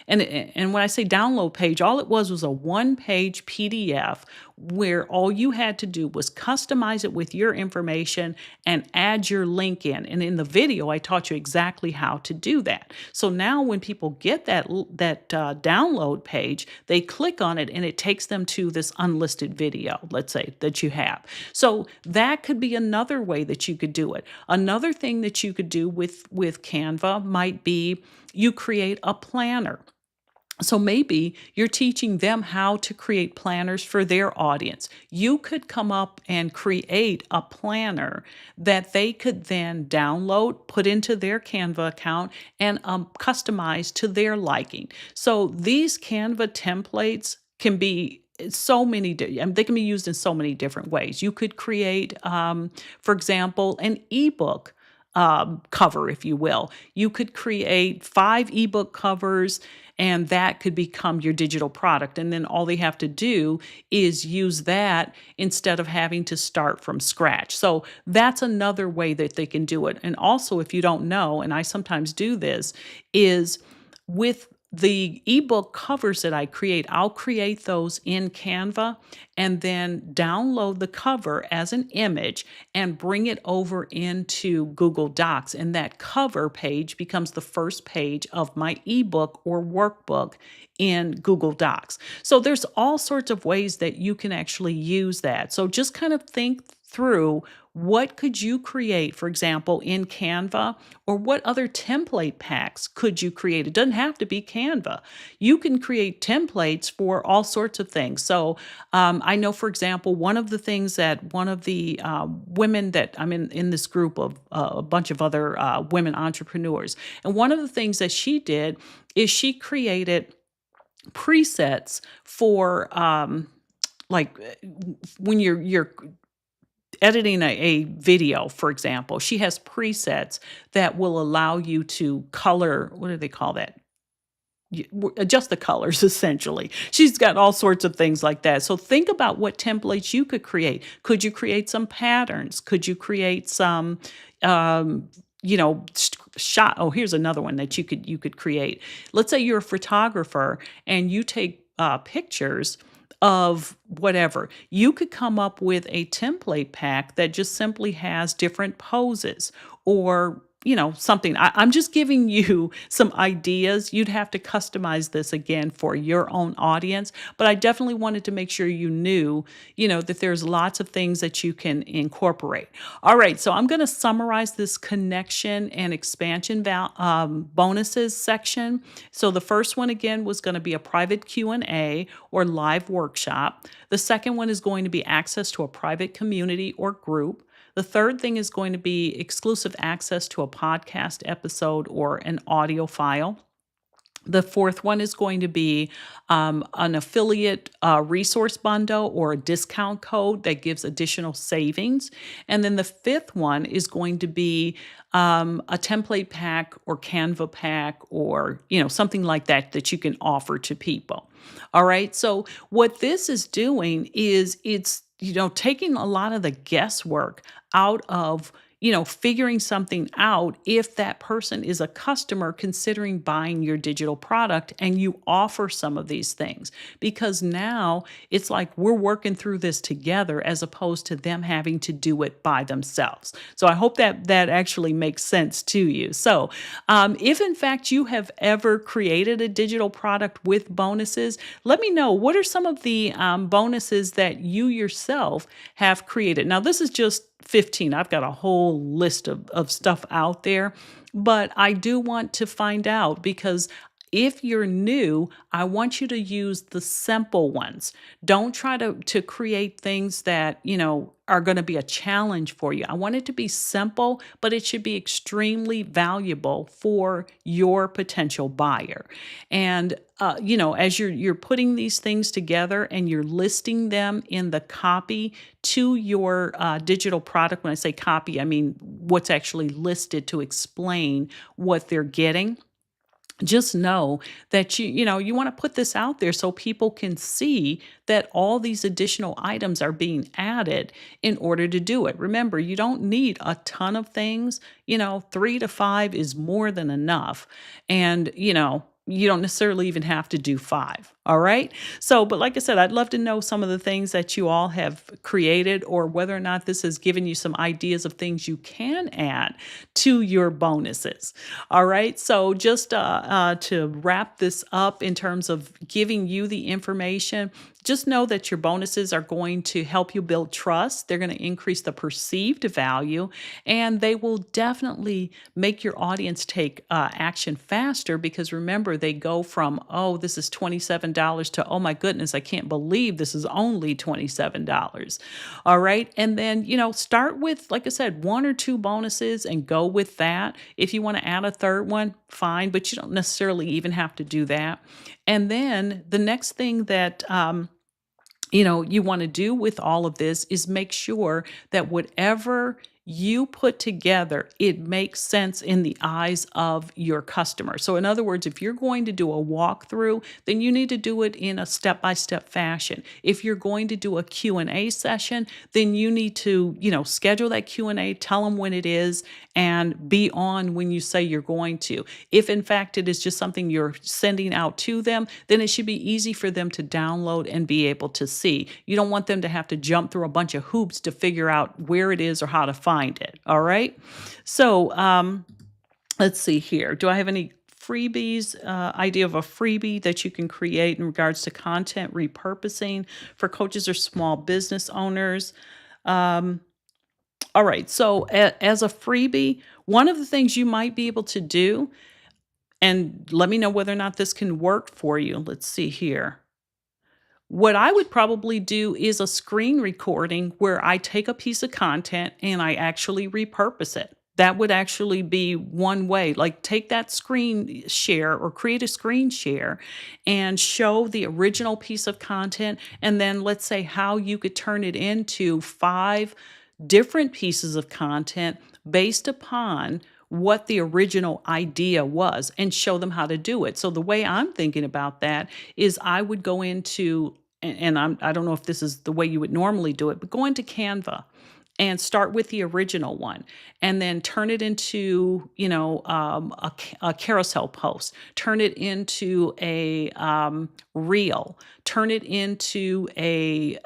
And when I say download page, all it was a one-page PDF where all you had to do was customize it with your information and add your link in. And in the video, I taught you exactly how to do that. So now when people get that download page, they click on it and it takes them to this unlisted video, let's say, that you have. So that could be another way that you could do it. Another thing that you could do with Canva might be you create a planner. So maybe you're teaching them how to create planners for their audience. You could come up and create a planner that they could then download, put into their Canva account, and customize to their liking. So these Canva templates can be they can be used in so many different ways. You could create, for example, an ebook cover, if you will. You could create 5 ebook covers, and that could become your digital product. And then all they have to do is use that instead of having to start from scratch. So that's another way that they can do it. And also, if you don't know, and I sometimes do this, is with the ebook covers that I create, I'll create those in Canva and then download the cover as an image and bring it over into Google Docs. And that cover page becomes the first page of my ebook or workbook in Google Docs. So there's all sorts of ways that you can actually use that. So just kind of think through what could you create, for example, in Canva, or what other template packs could you create? It doesn't have to be Canva. You can create templates for all sorts of things. So I know, for example, one of the things that one of the women that I'm in this group of a bunch of other women entrepreneurs, and one of the things that she did is she created presets for like when you're editing a video, for example. She has presets that will allow you to color, what do they call that? Adjust the colors, essentially. She's got all sorts of things like that. So think about what templates you could create. Could you create some patterns? Could you create some shot? Oh, here's another one that you could create. Let's say you're a photographer and you take pictures of whatever. You could come up with a template pack that just simply has different poses or something. I'm just giving you some ideas. You'd have to customize this again for your own audience, but I definitely wanted to make sure you knew, that there's lots of things that you can incorporate. All right, so I'm going to summarize this connection and expansion bonuses section. So the first one again was going to be a private Q&A or live workshop. The second one is going to be access to a private community or group. The third thing is going to be exclusive access to a podcast episode or an audio file. The fourth one is going to be an affiliate resource bundle or a discount code that gives additional savings. And then the fifth one is going to be a template pack or Canva pack or something like that you can offer to people. All right. So what this is doing is it's taking a lot of the guesswork out of figuring something out if that person is a customer considering buying your digital product and you offer some of these things. Because now it's like we're working through this together as opposed to them having to do it by themselves. So I hope that actually makes sense to you. So if in fact you have ever created a digital product with bonuses, let me know what are some of the bonuses that you yourself have created. Now, this is just 15. I've got a whole list of stuff out there, but I do want to find out because If you're new, I want you to use the simple ones. Don't try to create things that, are going to be a challenge for you. I want it to be simple, but it should be extremely valuable for your potential buyer. And as you're putting these things together and you're listing them in the copy to your digital product. When I say copy, I mean what's actually listed to explain what they're getting. Just know that you want to put this out there so people can see that all these additional items are being added in order to do it. Remember, you don't need a ton of things. 3 to 5 is more than enough. And you don't necessarily even have to do 5. All right. So, but like I said, I'd love to know some of the things that you all have created, or whether or not this has given you some ideas of things you can add to your bonuses. All right. So, just to wrap this up in terms of giving you the information, just know that your bonuses are going to help you build trust. They're going to increase the perceived value, and they will definitely make your audience take action faster, because remember, they go from, oh, this is $27 to, oh my goodness, I can't believe this is only $27. All right. And then, start with, like I said, 1 or 2 bonuses and go with that. If you want to add a third one, fine, but you don't necessarily even have to do that. And then the next thing that, you want to do with all of this is make sure that whatever you put together, it makes sense in the eyes of your customer. So in other words, if you're going to do a walkthrough, then you need to do it in a step-by-step fashion. If you're going to do a Q&A session, then you need to, schedule that Q&A, tell them when it is, and be on when you say you're going to. If in fact it is just something you're sending out to them, then it should be easy for them to download and be able to see. You don't want them to have to jump through a bunch of hoops to figure out where it is or how to find it. All right. So let's see here. Do I have any freebies, idea of a freebie that you can create in regards to content repurposing for coaches or small business owners? All right. So as a freebie, one of the things you might be able to do, and let me know whether or not this can work for you. Let's see here. What I would probably do is a screen recording where I take a piece of content and I actually repurpose it. That would actually be one way. Like, take that screen share or create a screen share and show the original piece of content. And then let's say how you could turn it into 5 different pieces of content based upon what the original idea was, and show them how to do it. So the way I'm thinking about that is I would go into, and I don't know if this is the way you would normally do it, but go into Canva and start with the original one, and then turn it into, a carousel post, turn it into a reel, turn it into a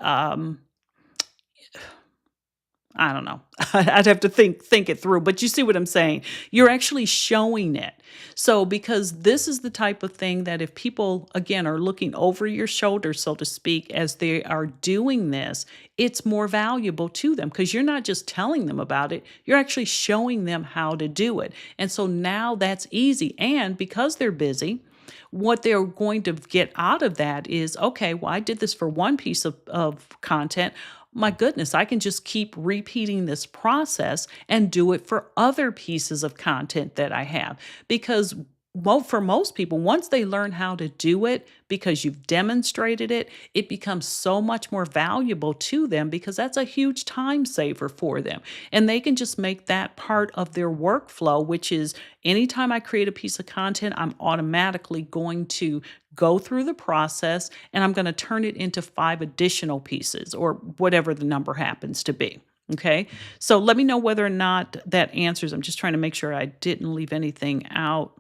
I don't know. I'd have to think it through, but you see what I'm saying? You're actually showing it. So because this is the type of thing that if people, again, are looking over your shoulder, so to speak, as they are doing this, it's more valuable to them, because you're not just telling them about it, you're actually showing them how to do it. And so now that's easy. And because they're busy, what they're going to get out of that is, okay, well, I did this for one piece of content. My goodness, I can just keep repeating this process and do it for other pieces of content that I have. Because, well, for most people, once they learn how to do it, because you've demonstrated it, it becomes so much more valuable to them, because that's a huge time saver for them. And they can just make that part of their workflow, which is anytime I create a piece of content, I'm automatically going to go through the process and I'm going to turn it into 5 additional pieces, or whatever the number happens to be. Okay. So let me know whether or not that answers. I'm just trying to make sure I didn't leave anything out.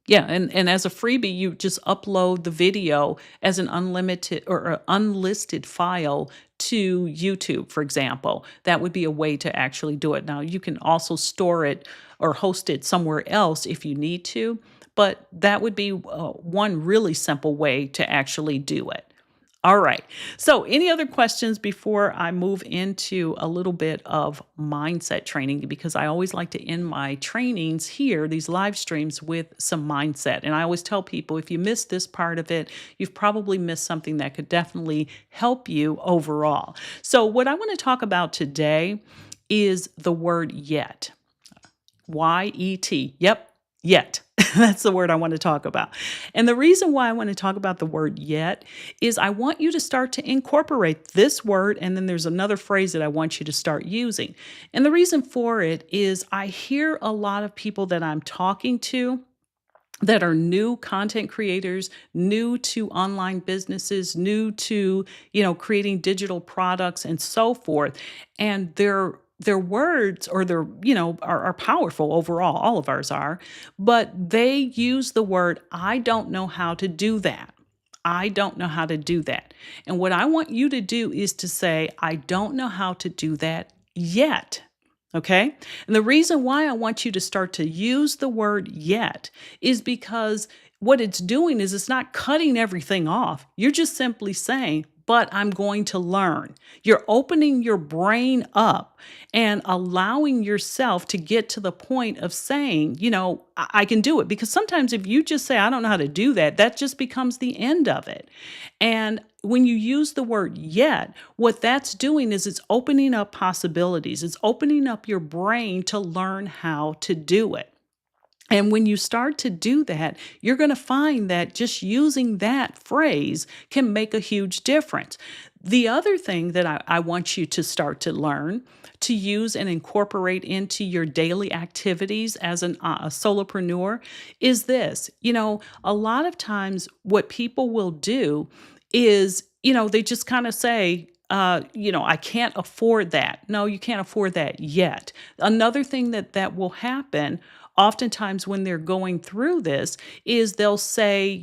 Yeah, and as a freebie, you just upload the video as an unlimited or unlisted file to YouTube, for example. That would be a way to actually do it. Now, you can also store it or host it somewhere else if you need to, but that would be one really simple way to actually do it. All right. So, any other questions before I move into a little bit of mindset training? Because I always like to end my trainings here, these live streams, with some mindset. And I always tell people if you miss this part of it, you've probably missed something that could definitely help you overall. So, what I want to talk about today is the word yet. Y-E-T. Yep, yet. That's the word I want to talk about. And the reason why I want to talk about the word yet is I want you to start to incorporate this word. And then there's another phrase that I want you to start using. And the reason for it is I hear a lot of people that I'm talking to that are new content creators, new to online businesses, new to, creating digital products and so forth. And their words or their, are powerful overall. All of ours are, but they use the word, I don't know how to do that. I don't know how to do that. And what I want you to do is to say, I don't know how to do that yet. Okay. And the reason why I want you to start to use the word yet is because what it's doing is it's not cutting everything off. You're just simply saying, but I'm going to learn. You're opening your brain up and allowing yourself to get to the point of saying, I can do it. Because sometimes if you just say, I don't know how to do that, that just becomes the end of it. And when you use the word yet, what that's doing is it's opening up possibilities. It's opening up your brain to learn how to do it. And when you start to do that, you're going to find that just using that phrase can make a huge difference. The other thing that I want you to start to learn to use and incorporate into your daily activities as a solopreneur is this. A lot of times what people will do is, they just kind of say, I can't afford that. No, you can't afford that yet. Another thing that will happen oftentimes when they're going through this is they'll say,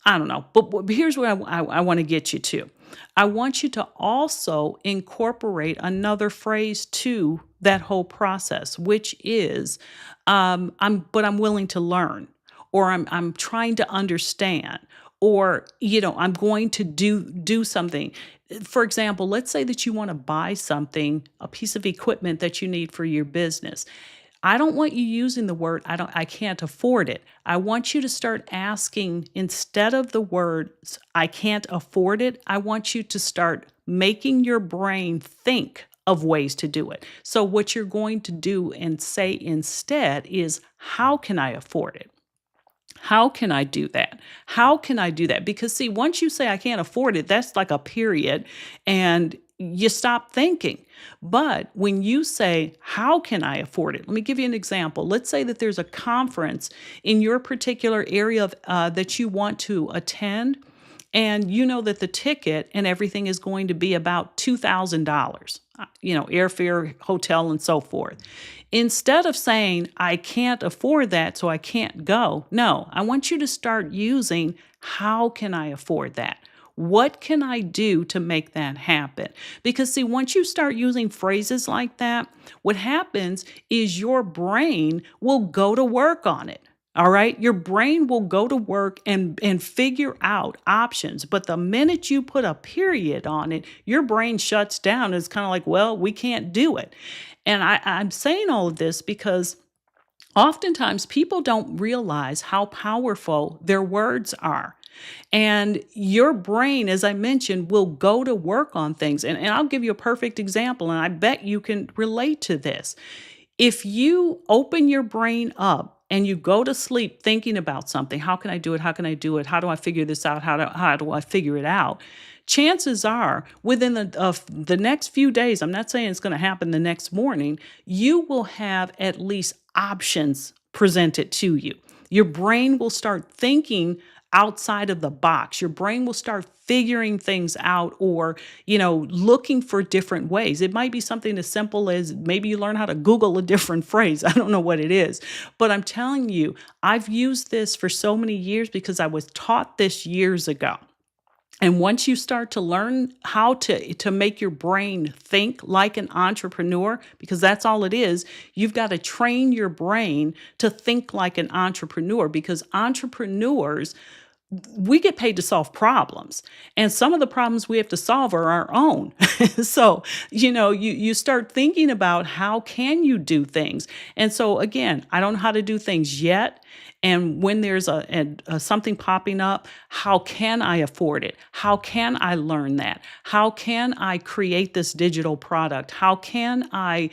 I don't know, but here's what I want to get you to. I want you to also incorporate another phrase to that whole process, which is, I'm willing to learn, or I'm trying to understand, or I'm going to do something. For example, let's say that you want to buy something, a piece of equipment that you need for your business. I don't want you using the word I can't afford it. I want you to start asking, instead of the words I can't afford it, I want you to start making your brain think of ways to do it. So what you're going to do and say instead is, how can I afford it? How can I do that? How can I do that? Because see, once you say I can't afford it, that's like a period and you stop thinking. But when you say, how can I afford it? Let me give you an example. Let's say that there's a conference in your particular area that you want to attend, and you know that the ticket and everything is going to be about $2,000, airfare, hotel, and so forth. Instead of saying, I can't afford that, so I can't go, no, I want you to start using, how can I afford that? What can I do to make that happen? Because see, once you start using phrases like that, what happens is your brain will go to work on it. All right. Your brain will go to work and figure out options. But the minute you put a period on it, your brain shuts down. It's kind of like, well, we can't do it. And I'm saying all of this because oftentimes people don't realize how powerful their words are. And your brain, as I mentioned, will go to work on things. And I'll give you a perfect example, and I bet you can relate to this. If you open your brain up and you go to sleep thinking about something, how can I do it? How can I do it? How do I figure this out? How do I figure it out? Chances are within the next few days, I'm not saying it's going to happen the next morning, you will have at least options presented to you. Your brain will start thinking outside of the box. Your brain will start figuring things out or, looking for different ways. It might be something as simple as maybe you learn how to Google a different phrase. I don't know what it is, but I'm telling you, I've used this for so many years because I was taught this years ago. And once you start to learn how to make your brain think like an entrepreneur, because that's all it is, you've got to train your brain to think like an entrepreneur, because entrepreneurs, we get paid to solve problems, and some of the problems we have to solve are our own. So, you start thinking about how can you do things. And so again, I don't know how to do things yet. And when there's something popping up, how can I afford it? How can I learn that? How can I create this digital product? How can I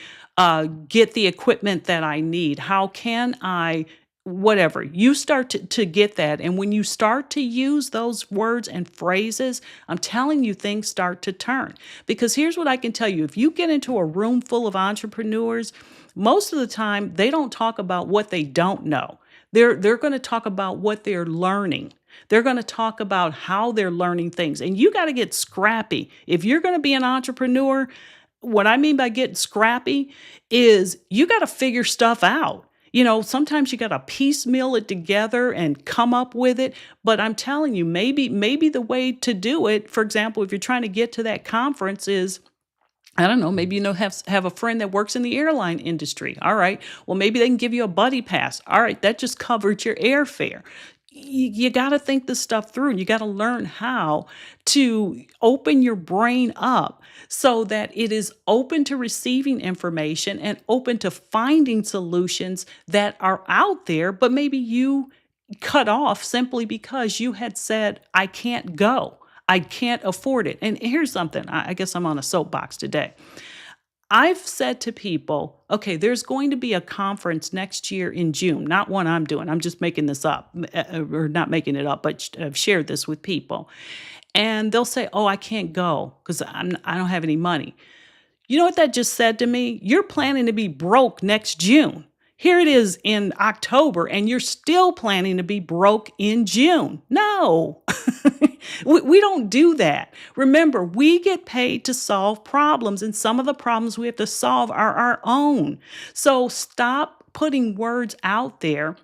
get the equipment that I need? How can I whatever you start to get that, and when you start to use those words and phrases, I'm telling you, things start to turn. Because here's what I can tell you: if you get into a room full of entrepreneurs, most of the time they don't talk about what they don't know. They're going to talk about what they're learning. They're going to talk about how they're learning things, and you got to get scrappy if you're going to be an entrepreneur. What I mean by getting scrappy is you got to figure stuff out. Sometimes you got to piecemeal it together and come up with it. But I'm telling you, maybe the way to do it, for example, if you're trying to get to that conference, is I don't know, maybe have a friend that works in the airline industry. All right. Well, maybe they can give you a buddy pass. All right, that just covered your airfare. You got to think this stuff through, and you got to learn how to open your brain up so that it is open to receiving information and open to finding solutions that are out there, but maybe you cut off simply because you had said, I can't go. I can't afford it. And here's something, I guess I'm on a soapbox today. I've said to people, okay, there's going to be a conference next year in June, not one I'm doing. I'm just making this up, or not making it up, but I've shared this with people. And they'll say, oh, I can't go because I don't have any money. You know what that just said to me? You're planning to be broke next June. Here it is in October, and you're still planning to be broke in June. No, we don't do that. Remember, we get paid to solve problems, and some of the problems we have to solve are our own. So stop putting words out there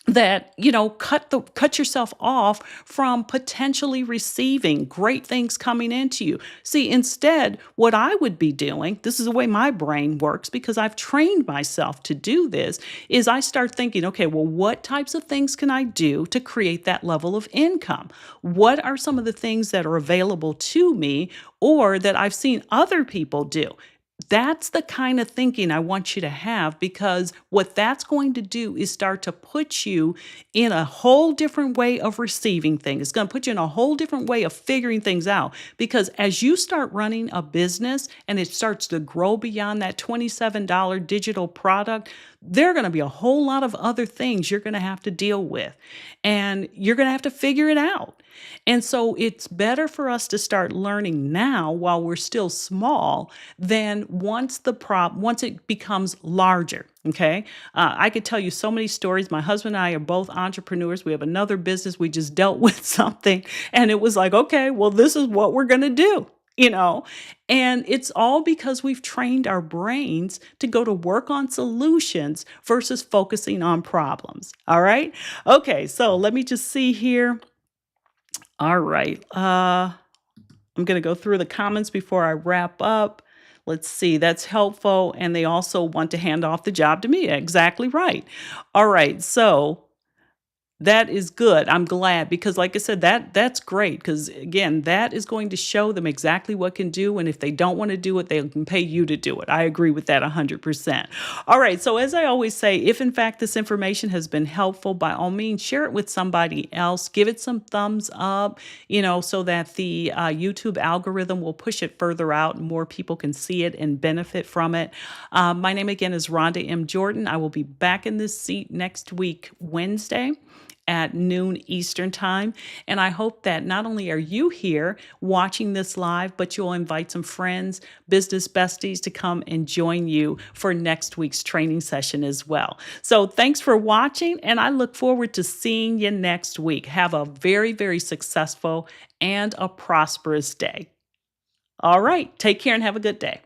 that cut yourself off from potentially receiving great things coming into you. See, instead, what I would be doing, this is the way my brain works because I've trained myself to do this, is I start thinking, okay, well, what types of things can I do to create that level of income? What are some of the things that are available to me or that I've seen other people do? That's the kind of thinking I want you to have, because what that's going to do is start to put you in a whole different way of receiving things. It's going to put you in a whole different way of figuring things out, because as you start running a business and it starts to grow beyond that $27 digital product, there are going to be a whole lot of other things you're going to have to deal with, and you're going to have to figure it out. And so it's better for us to start learning now while we're still small than once it becomes larger. Okay. I could tell you so many stories. My husband and I are both entrepreneurs. We have another business. We just dealt with something, and it was like, okay, well, this is what we're going to do. And it's all because we've trained our brains to go to work on solutions versus focusing on problems. All right. Okay. So let me just see here. All right. I'm going to go through the comments before I wrap up. Let's see. That's helpful. And they also want to hand off the job to me. Exactly right. All right. So that is good. I'm glad, because like I said, that's great, because again, that is going to show them exactly what can do, and if they don't want to do it, they can pay you to do it. I agree with that 100%. All right, so as I always say, if in fact this information has been helpful, by all means share it with somebody else. Give it some thumbs up, so that the YouTube algorithm will push it further out and more people can see it and benefit from it. My name again is Rhonda M. Jordan. I will be back in this seat next week, Wednesday, at noon Eastern time. And I hope that not only are you here watching this live, but you'll invite some friends, business besties to come and join you for next week's training session as well. So thanks for watching, and I look forward to seeing you next week. Have a very, very successful and a prosperous day. All right, take care and have a good day.